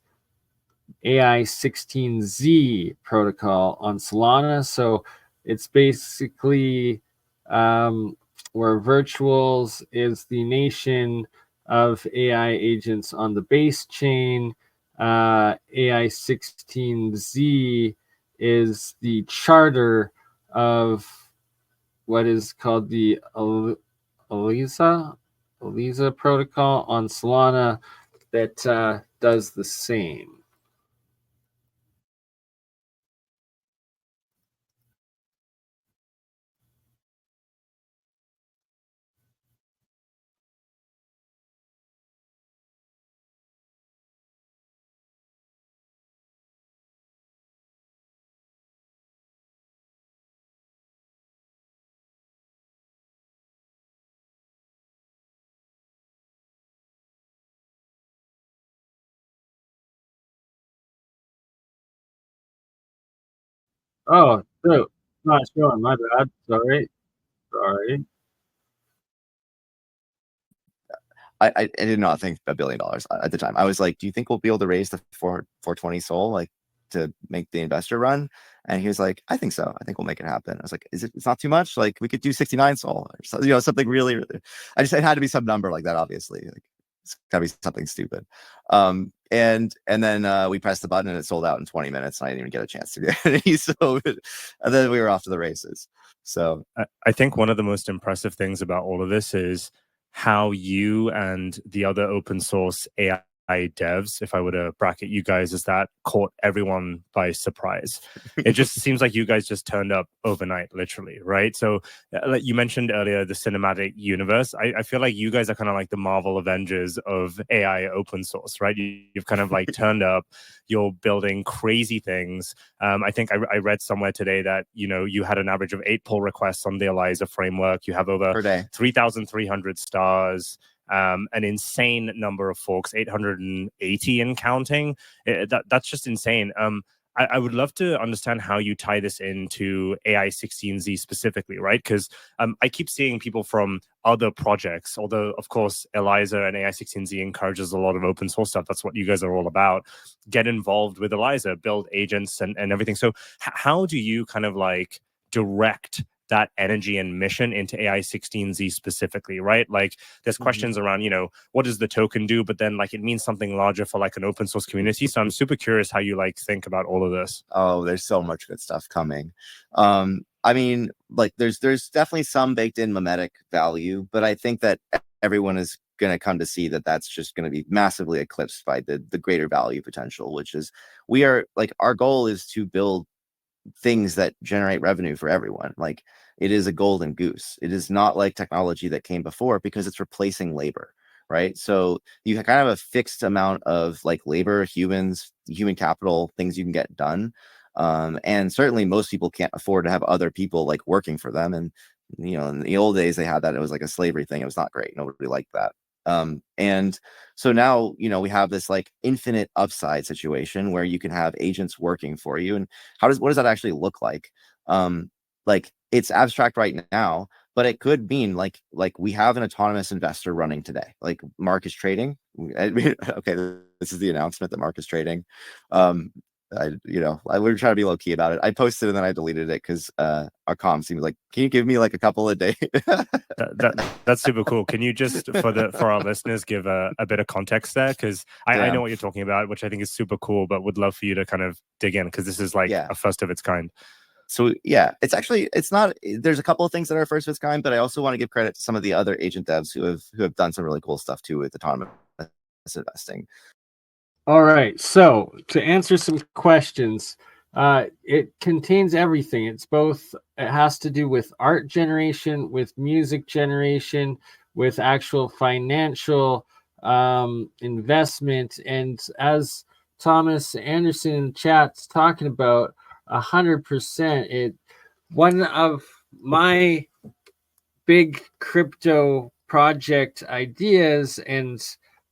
AI 16Z protocol on Solana. So it's basically where Virtuals is the nation of AI agents on the base chain. AI 16Z is the charter of what is called the Alisa protocol on Solana that does the same. Oh, so not showing. My bad. Sorry. I did not think $1 billion at the time. I was like, do you think we'll be able to raise the 420 SOL like to make the investor run? And he was like, I think so. I think we'll make it happen. I was like, it's not too much? Like we could do 69 SOL or so, something really, really. It had to be some number like that, obviously. Like it's gotta be something stupid. And then we pressed the button and it sold out in 20 minutes. And I didn't even get a chance to do any. So and then we were off to the races. So I think one of the most impressive things about all of this is how you and the other open source AI devs, if I were to bracket you guys as that, caught everyone by surprise. It just seems like you guys just turned up overnight, literally, right? So like you mentioned earlier, the cinematic universe. I feel like you guys are kind of like the Marvel Avengers of AI open source, right? You've kind of like turned up, you're building crazy things. I think I read somewhere today that, you know, you had an average of 8 pull requests on the ELIZA framework. You have over per day. 3,300 stars. An insane number of forks, 880 and counting. That's just insane. I would love to understand how you tie this into AI 16Z specifically, right? Because I keep seeing people from other projects, although, of course, ELIZA and AI 16Z encourages a lot of open source stuff. That's what you guys are all about. Get involved with ELIZA, build agents and everything. So how do you kind of like direct that energy and mission into AI 16Z specifically, right? Like there's questions around, you know, what does the token do? But then like it means something larger for like an open source community. So I'm super curious how you like think about all of this. Oh, there's so much good stuff coming. I mean, like there's definitely some baked in mimetic value, but I think that everyone is going to come to see that that's just going to be massively eclipsed by the greater value potential, which is we are like, our goal is to build things that generate revenue for everyone. Like it is a golden goose. It is not like technology that came before because it's replacing labor, right? So you kind of have a fixed amount of like labor, humans, human capital, things you can get done. And certainly most people can't afford to have other people like working for them. And, you know, in the old days they had that. It was like a slavery thing. It was not great. Nobody liked that. And so now, you know, we have this like infinite upside situation where you can have agents working for you. And what does that actually look like? Like it's abstract right now, but it could mean like we have an autonomous investor running today. Like Mark is trading. Okay, this is the announcement that Mark is trading. We were trying to be low key about it. I posted and then I deleted it because our comms seemed like, can you give me like a couple of days? That's super cool. Can you just for our listeners give a bit of context there? Because I know what you're talking about, which I think is super cool, but would love for you to kind of dig in because this is like a first of its kind. So yeah, it's not. There's a couple of things that are first of its kind, but I also want to give credit to some of the other agent devs who have done some really cool stuff too with autonomous investing. All right. So to answer some questions, it contains everything. It has to do with art generation, with music generation, with actual financial investment. And as Thomas Anderson in the chat's talking about, 100%. One of my big crypto project ideas and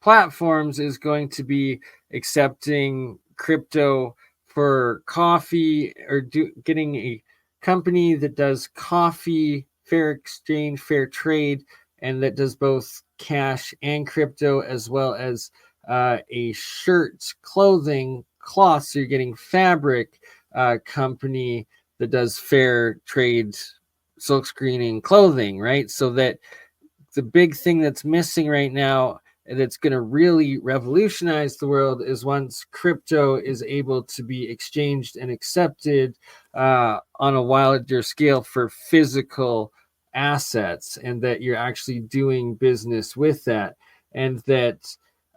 platforms is going to be accepting crypto for coffee, or getting a company that does coffee, fair exchange, fair trade, and that does both cash and crypto, as well as a shirt, clothing, cloth. So you're getting fabric company that does fair trade, silk screening, clothing, right? So that the big thing that's missing right now, that's going to really revolutionize the world, is once crypto is able to be exchanged and accepted on a wilder scale for physical assets, and that you're actually doing business with that, and that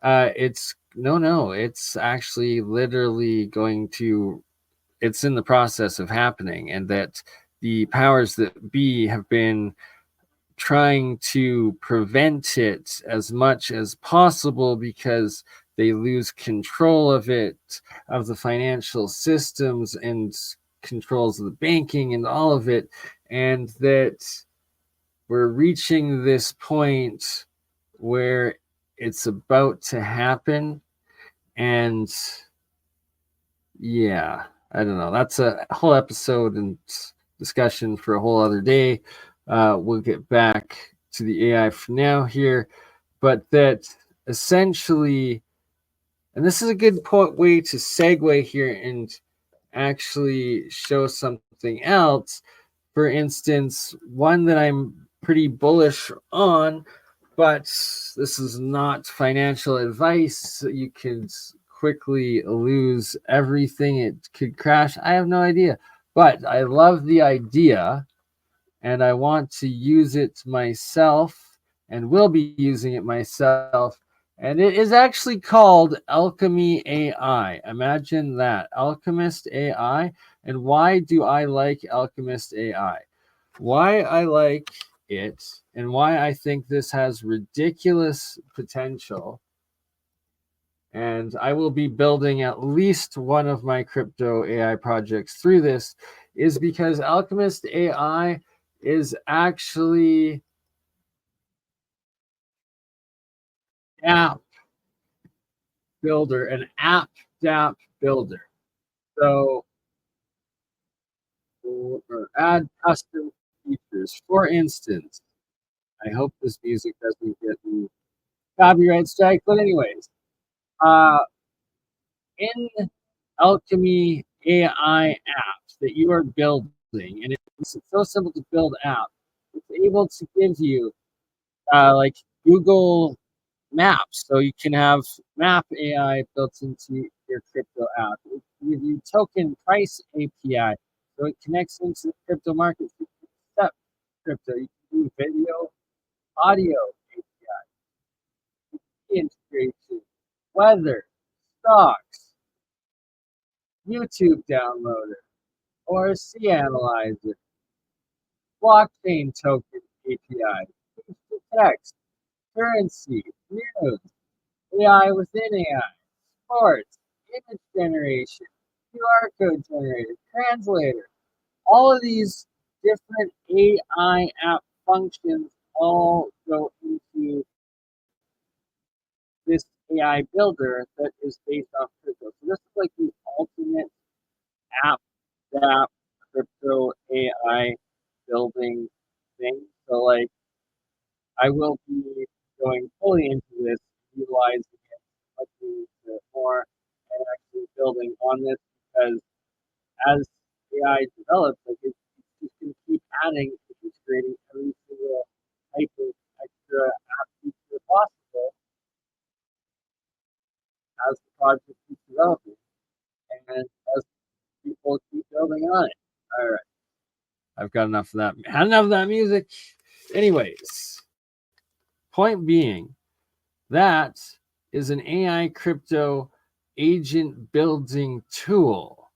it's actually literally it's in the process of happening, and that the powers that be have been trying to prevent it as much as possible because they lose control of it, of the financial systems and controls of the banking and all of it, and that we're reaching this point where it's about to happen. And yeah, I don't know. That's a whole episode and discussion for a whole other day. We'll get back to the AI for now here, but that essentially, and this is a good way to segue here and actually show something else. For instance, one that I'm pretty bullish on, but this is not financial advice. You could quickly lose everything. It could crash. I have no idea, but I love the idea and I want to use it myself and will be using it myself. And it is actually called Alchemy AI. Imagine that. Alchemist AI. And why do I like Alchemist AI? Why I like it and why I think this has ridiculous potential, and I will be building at least one of my crypto AI projects through this, is because Alchemist AI is actually app builder, an app dApp builder. So, or add custom features. For instance, I hope this music doesn't get me copyright strike, but anyways, uh, in Alchemy AI apps that you are building, and it's so simple to build apps, it's able to give you like Google Maps, so you can have Map AI built into your crypto app. It can give you token price API, so it connects into the crypto market. So you can accept crypto. You can do video, audio API, integration, weather, stocks, YouTube downloader, or C analyzer, blockchain token API, speech to text, currency, news, AI within AI, sports, image generation, QR code generator, translator. All of these different AI app functions all go into this AI builder that is based off crypto. So this is like the ultimate app that crypto AI building thing. So like I will be going fully into this, utilizing it much more, and actually building on this, because as AI develops, like it's just going to keep adding, it's creating every single type of extra app feature possible as the project keeps developing, and as people keep building on it. All right, I've got enough of that. Had enough of that music. Anyways, point being, that is an AI crypto agent building tool.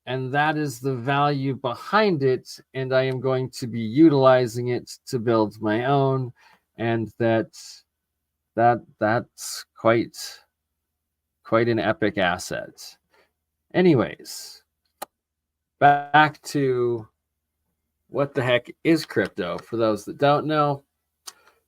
And that is the value behind it. And I am going to be utilizing it to build my own. And that's quite an epic asset. Anyways, back to what the heck is crypto. For those that don't know,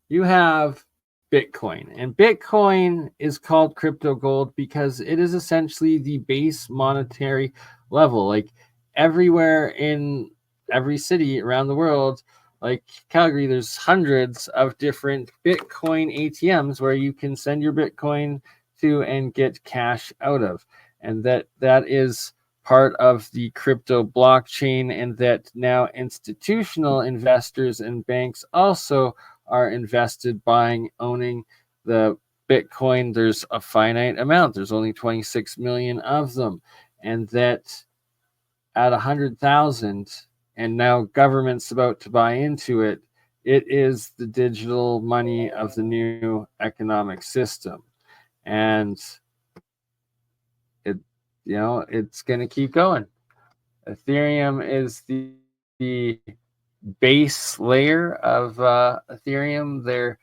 you have Bitcoin, and Bitcoin is called crypto gold because it is essentially the base monetary level. Like everywhere in every city around the world, like Calgary, there's hundreds of different Bitcoin ATMs where you can send your Bitcoin to and get cash out of. And that is part of the crypto blockchain, and that now institutional investors and banks also are invested buying, owning the Bitcoin. There's a finite amount. There's only 26 million of them. And that at 100,000, and now government's about to buy into it, it is the digital money of the new economic system. And it, it's going to keep going. Ethereum is the base layer of Ethereum.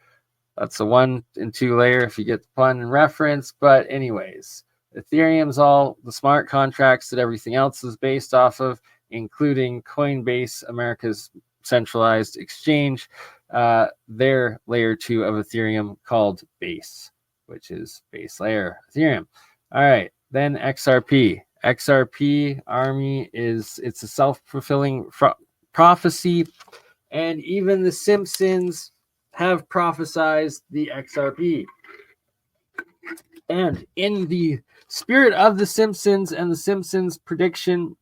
That's a 1 and 2 layer if you get the pun and reference. But anyways, Ethereum's all the smart contracts that everything else is based off of, including Coinbase, America's centralized exchange, their layer 2 of Ethereum called Base, which is base layer Ethereum. All right, then XRP. XRP Army it's a self-fulfilling prophecy, and even the Simpsons have prophesized the XRP. And in the spirit of the Simpsons and the Simpsons prediction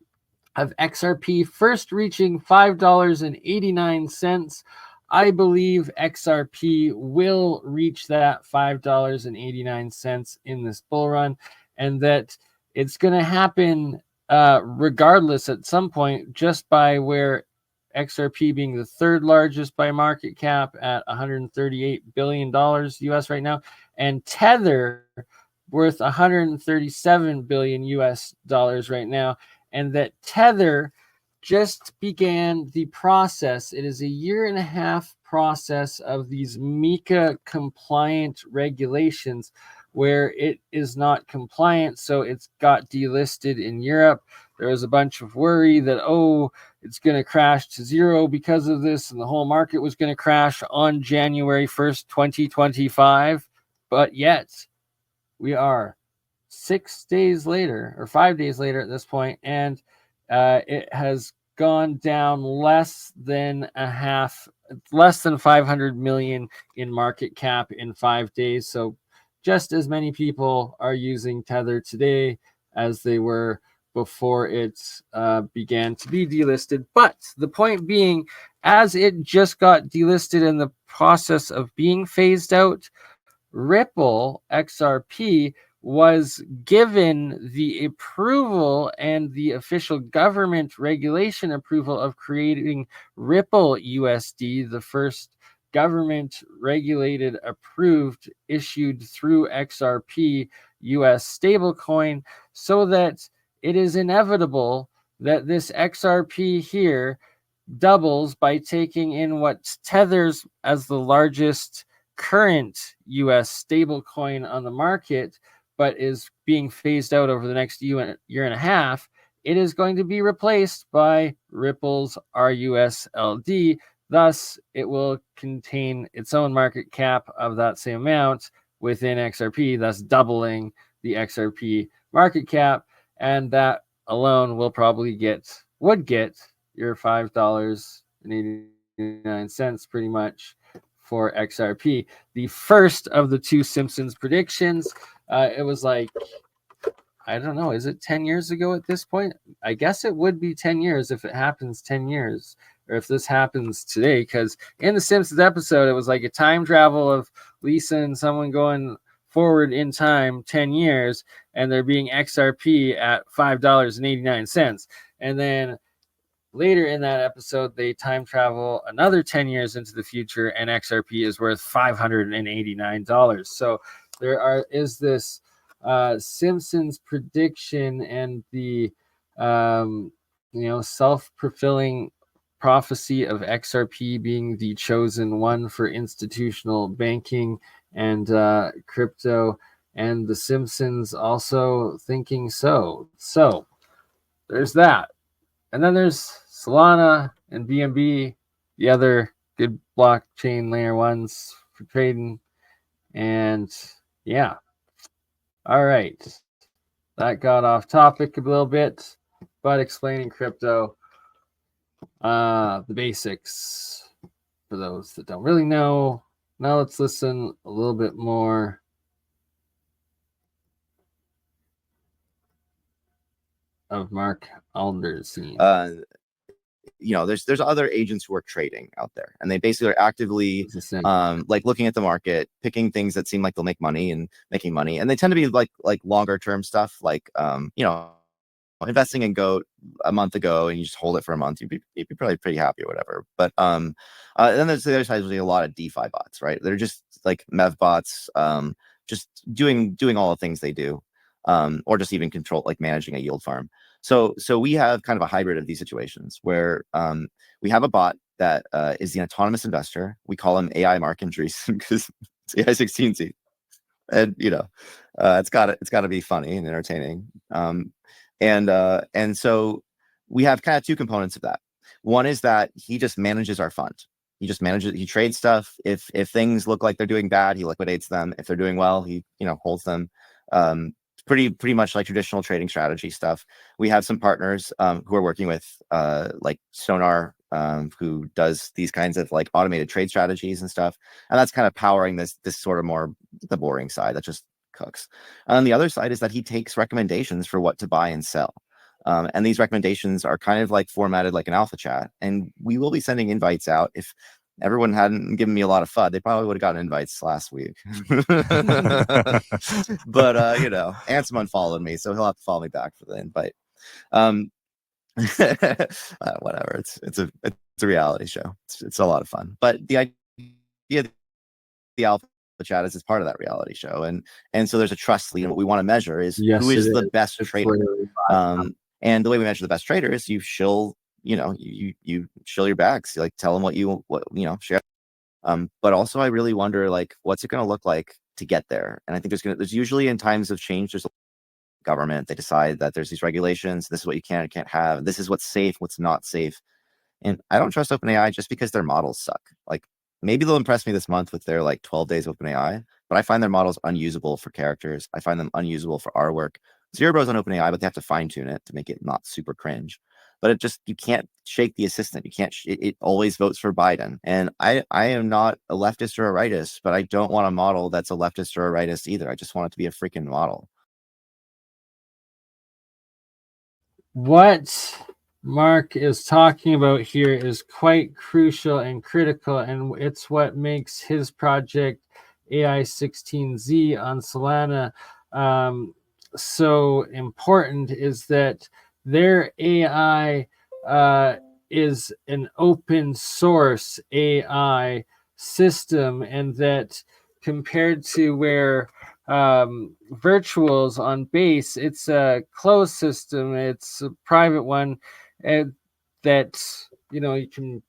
of XRP first reaching $5.89, I believe XRP will reach that $5.89 in this bull run, and that it's going to happen regardless at some point, just by where XRP being the third largest by market cap at $138 billion US right now, and Tether worth 137 billion US dollars right now, and that Tether just began the process. It is a 1.5-year process of these MiCA compliant regulations where it is not compliant, so it's got delisted in Europe. There was a bunch of worry that, oh, it's going to crash to zero because of this, and the whole market was going to crash on January 1st, 2025. But yet, we are 6 days later, or 5 days later at this point, and it has gone down less than 500 million in market cap in 5 days. So just as many people are using Tether today as they were before it began to be delisted. But the point being, as it just got delisted in the process of being phased out, Ripple XRP was given the approval and the official government regulation approval of creating Ripple USD, the first government regulated, approved, issued through XRP US stablecoin, so that it is inevitable that this XRP here doubles by taking in what Tether's as the largest current US stablecoin on the market, but is being phased out over the next year and a half. It is going to be replaced by Ripple's RUSLD. Thus, it will contain its own market cap of that same amount within XRP, thus doubling the XRP market cap. And that alone will probably would get your $5.89 pretty much for XRP. The first of the two Simpsons predictions, it was like, I don't know, is it 10 years ago at this point? I guess it would be 10 years if it happens 10 years, or if this happens today, because in the Simpsons episode, it was like a time travel of Lisa and someone going forward in time 10 years, and there being XRP at $5.89. And then later in that episode, they time travel another 10 years into the future, and XRP is worth $589. So there is this Simpsons prediction and the self-fulfilling prophecy of XRP being the chosen one for institutional banking and crypto, and the Simpsons also thinking so. So there's that. And then there's Solana and BNB, the other good blockchain layer ones for trading. And yeah. All right. That got off topic a little bit, but explaining crypto, the basics for those that don't really know. Now let's listen a little bit more of Mark Alderson. There's other agents who are trading out there, and they basically are actively like looking at the market, picking things that seem like they'll make money and making money, and they tend to be like longer term stuff, like investing in GOAT a month ago, and you just hold it for a month, you'd be probably pretty happy or whatever. But then there's the other side, a lot of DeFi bots, right? They're just like MEV bots, just doing all the things they do, or just even control, like managing a yield farm. So we have kind of a hybrid of these situations where we have a bot that is the autonomous investor. We call him AI Mark Andreessen because it's AI 16Z, and it's got to be funny and entertaining. And so we have kind of two components of that. One is that he just manages our fund. He trades stuff. If things look like they're doing bad, he liquidates them. If they're doing well, he holds them. Pretty much like traditional trading strategy stuff. We have some partners who are working with like Sonar, who does these kinds of like automated trade strategies and stuff, and that's kind of powering this sort of more the boring side that just cooks. And on the other side is that he takes recommendations for what to buy and sell, and these recommendations are kind of like formatted like an alpha chat, and we will be sending invites out. If everyone hadn't given me a lot of FUD, they probably would have gotten invites last week. But Ansem unfollowed me, so he'll have to follow me back for the invite. Whatever. It's a reality show. It's a lot of fun. But the idea of the alpha chat is part of that reality show, and so there's a trust lead. And what we want to measure is who is the best trader. And the way we measure the best trader is you shill, you shill your bags, like tell them what share. But also I really wonder, like, what's it going to look like to get there? And I think there's usually in times of change, there's a government, they decide that there's these regulations, this is what you can and can't have, this is what's safe, what's not safe. And I don't trust OpenAI just because their models suck. Like, maybe they'll impress me this month with their 12 days of OpenAI, but I find their models unusable for characters. I find them unusable for our work. Zero Bros on OpenAI, but they have to fine tune it to make it not super cringe. But you can't shake the assistant. You can't, it always votes for Biden. And I am not a leftist or a rightist, but I don't want a model that's a leftist or a rightist either. I just want it to be a freaking model. What Mark is talking about here is quite crucial and critical, and it's what makes his project AI16Z on Solana so important, is that their AI is an open source AI system, and that compared to where virtuals on Base, it's a closed system, it's a private one, and that you can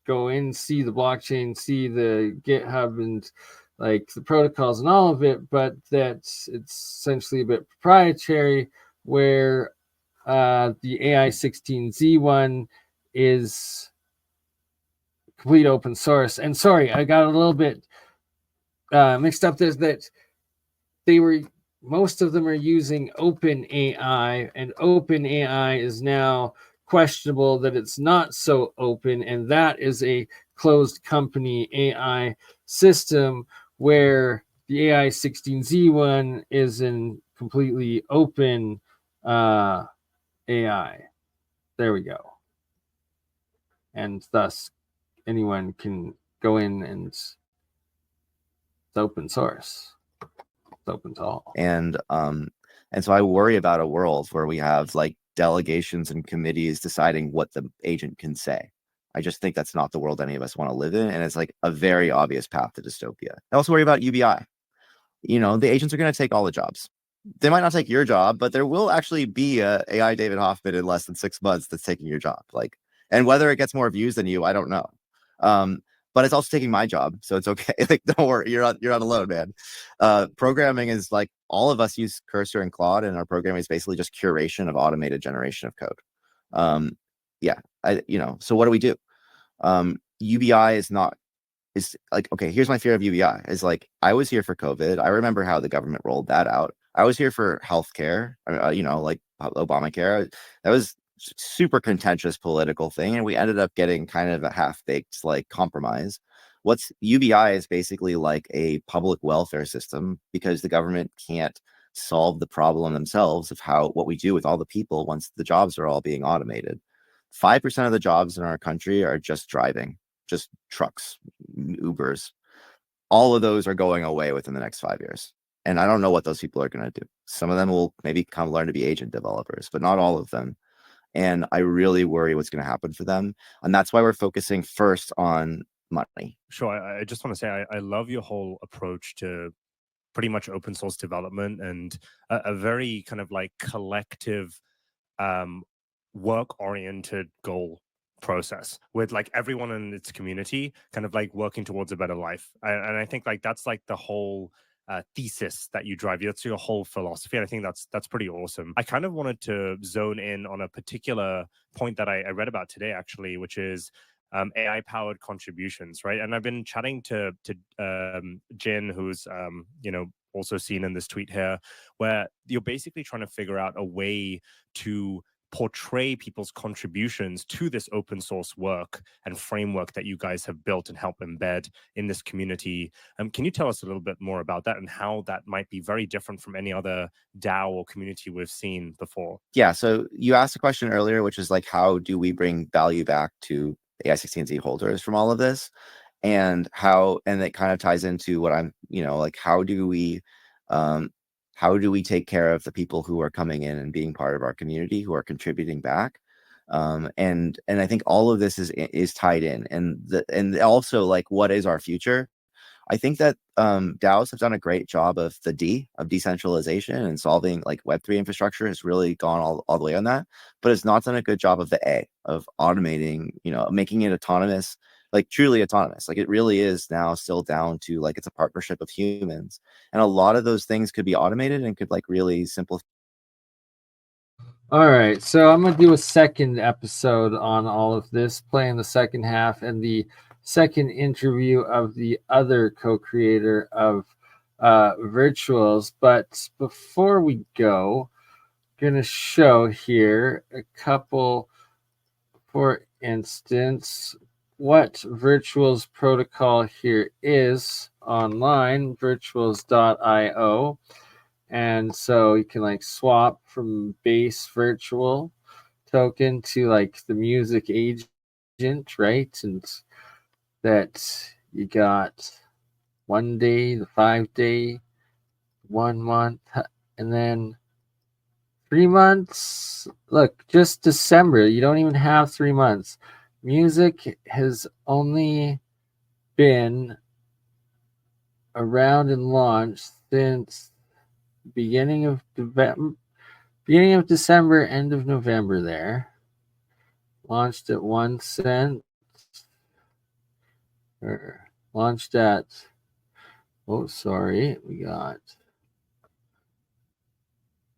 go in, see the blockchain, see the GitHub and like the protocols and all of it, but that it's essentially a bit proprietary, where the AI16Z one is complete open source. And sorry, I got a little bit mixed up. There's that most of them are using OpenAI, and OpenAI is now questionable that it's not so open, and that is a closed company AI system, where the AI16Z one is in completely open AI. There we go. And thus anyone can go in, and it's open source. It's open to all. And so I worry about a world where we have delegations and committees deciding what the agent can say. I just think that's not the world any of us want to live in, and it's a very obvious path to dystopia. I also worry about UBI. The agents are going to take all the jobs. They might not take your job, but there will actually be a AI David Hoffman in less than 6 months that's taking your job. And whether it gets more views than you, I don't know. But it's also taking my job, so it's okay. Don't worry, you're not alone, man. Programming is all of us use Cursor and Claude, and our programming is basically just curation of automated generation of code. So what do we do? UBI is okay, here's my fear of UBI is I was here for COVID. I remember how the government rolled that out. I was here for healthcare, Obamacare. That was super contentious political thing, and we ended up getting kind of a half-baked compromise. What's UBI is basically a public welfare system, because the government can't solve the problem themselves of what we do with all the people once the jobs are all being automated. 5% of the jobs in our country are just driving, just trucks, Ubers. All of those are going away within the next 5 years. And I don't know what those people are going to do. Some of them will maybe learn to be agent developers, but not all of them. And I really worry what's going to happen for them. And that's why we're focusing first on money. Sure. I just want to say, I love your whole approach to pretty much open source development, and a very kind of collective work-oriented goal process with everyone in its community kind of working towards a better life. And I think that's the whole thesis that you drive. That's your whole philosophy. And I think that's pretty awesome. I kind of wanted to zone in on a particular point that I read about today, actually, which is AI powered contributions, right? And I've been chatting to Jin, who's also seen in this tweet here, where you're basically trying to figure out a way to portray people's contributions to this open source work and framework that you guys have built and help embed in this community. Can you tell us a little bit more about that and how that might be very different from any other DAO or community we've seen before? Yeah, so you asked a question earlier, which is how do we bring value back to AI16Z holders from all of this? And it kind of ties into what I'm, how do we take care of the people who are coming in and being part of our community, who are contributing back? And I think all of this is tied in, and also like what is our future. I think that DAOs have done a great job of decentralization and solving like Web3 infrastructure has really gone all the way on that, but it's not done a good job of the A of automating, making it autonomous, like truly autonomous. Like it really is now still down to like it's a partnership of humans, and a lot of those things could be automated and could like really simplify. All right, so I'm gonna do a second episode on all of this, playing the second half and the second interview of the other co-creator of Virtuals. But before we go, I'm gonna show here a couple, for instance, what Virtuals protocol here is online, virtuals.io. And so you can like swap from base virtual token to like the music agent, right? And that you got 1 day, the 5 day, 1 month, and then 3 months. Look, just December, you don't even have 3 months. Music has only been around and launched since beginning of December, end of November there. Launched at 1 cent. Or launched at, oh, sorry, we got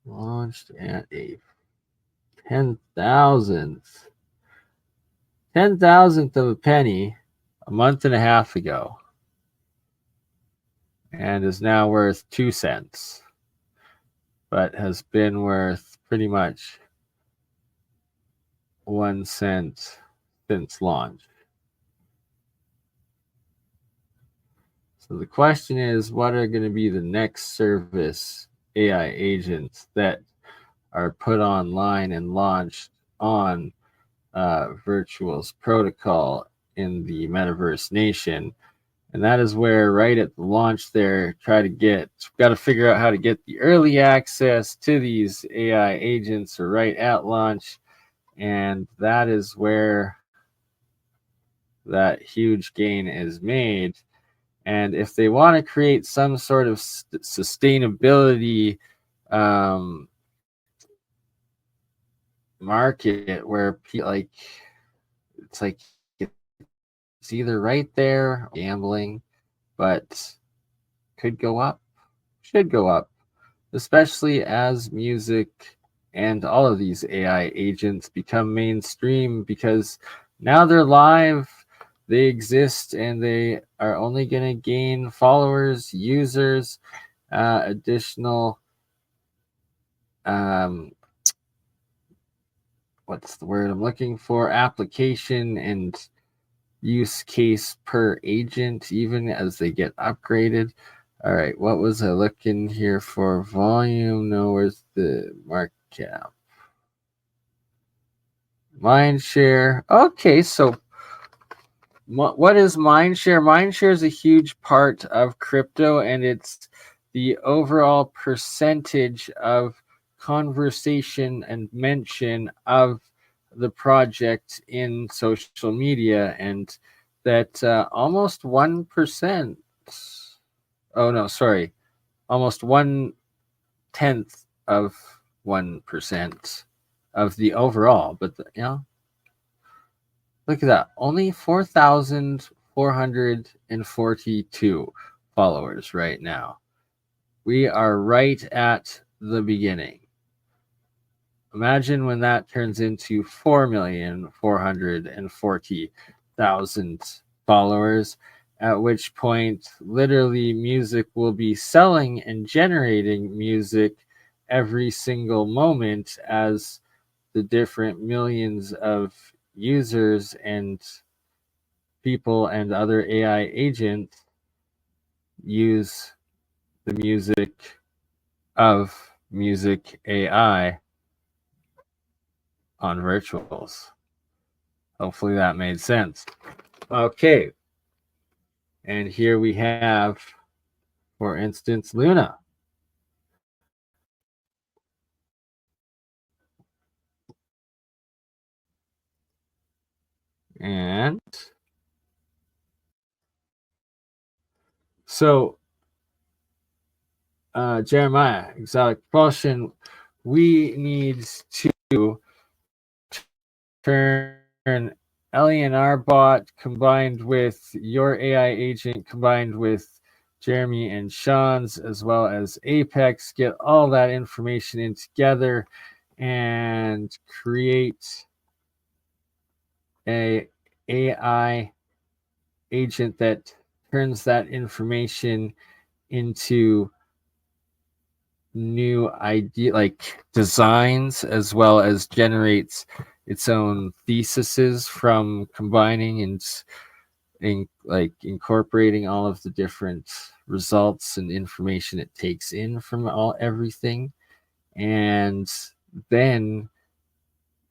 launched at a 10,000th of a penny a month and a half ago, and is now worth 2 cents, but has been worth pretty much 1 cent since launch. So the question is, what are going to be the next service AI agents that are put online and launched on Virtuals protocol in the Metaverse Nation? And that is where, right at the launch there, got to figure out how to get the early access to these AI agents, or right at launch. And that is where that huge gain is made. And if they want to create some sort of sustainability market where it's either right there, gambling, but could go up, should go up, especially as music and all of these AI agents become mainstream, because now they're live, they exist, and they are only going to gain followers, users, additional what's the word I'm looking for, application and use case per agent, even as they get upgraded. All right, what was I looking here for? Volume? No, where's the market cap? Mindshare. Okay, so what is mindshare? Mindshare is a huge part of crypto, and it's the overall percentage of conversation and mention of the project in social media, and that almost 1%. Oh no, sorry, almost 1/10 of 1% of the overall. But look at that, only 4,442 followers right now. We are right at the beginning. Imagine when that turns into 4,440,000 followers, at which point literally music will be selling and generating music every single moment, as the different millions of users and people and other AI agents use the music of music AI on Virtuals. Hopefully that made sense. Okay. And here we have, for instance, Luna. And so, Jeremiah, exotic propulsion, we need to turn LENR bot combined with your AI agent combined with Jeremy and Sean's, as well as Apex, get all that information in together and create a AI agent that turns that information into new idea, like designs, as well as generates its own theses from combining and like incorporating all of the different results and information it takes in from everything, and then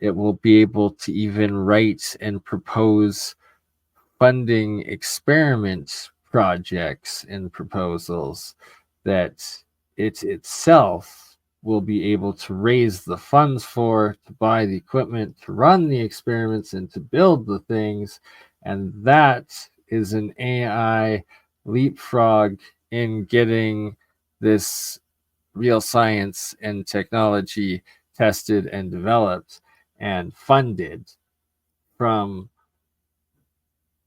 it will be able to even write and propose funding experiment projects and proposals that it itself will be able to raise the funds for, to buy the equipment, to run the experiments, and to build the things. And that is an AI leapfrog in getting this real science and technology tested and developed and funded from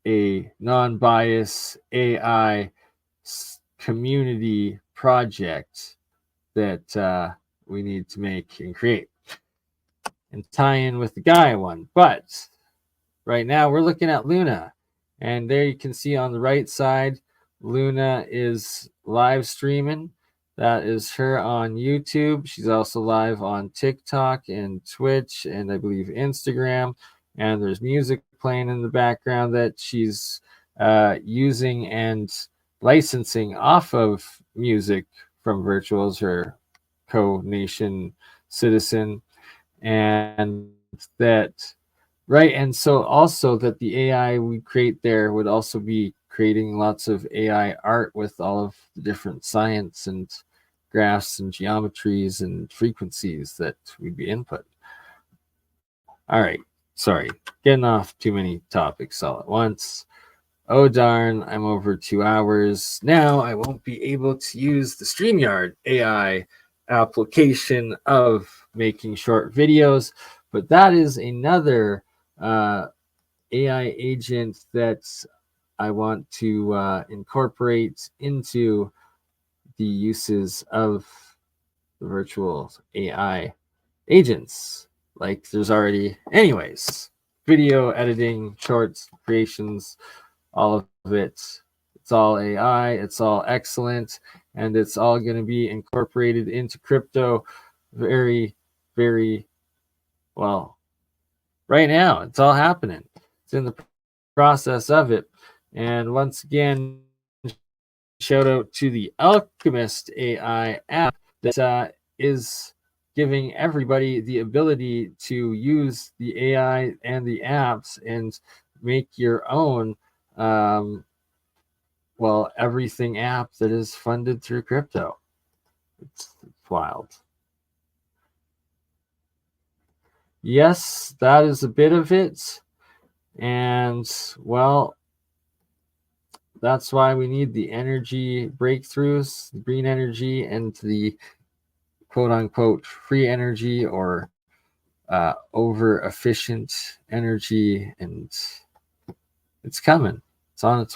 a non-bias AI community project that we need to make and create and tie in with the Gaia one. But right now we're looking at Luna, and there you can see on the right side, Luna is live streaming. That is her on YouTube. She's also live on TikTok and Twitch and I believe Instagram. And there's music playing in the background that she's using and licensing off of music from Virtuals, her co-nation citizen. And that, right, and so also that the AI we create there would also be creating lots of AI art with all of the different science and graphs and geometries and frequencies that we'd be input. All right, sorry, getting off too many topics all at once. Oh darn, I'm over 2 hours. Now I won't be able to use the StreamYard AI application of making short videos, but that is another AI agent that I want to incorporate into the uses of the virtual AI agents. Like there's already, anyways, video editing, shorts, creations, all of it. It's all AI, it's all excellent, and it's all going to be incorporated into crypto very, very well. Right now, it's all happening. It's in the process of it. And once again, shout out to the Alchemist AI app that is giving everybody the ability to use the AI and the apps and make your own everything app that is funded through crypto. It's wild. Yes, that is a bit of it. And well, that's why we need the energy breakthroughs, the green energy, and the quote unquote free energy or over efficient energy. And it's coming, it's on its way.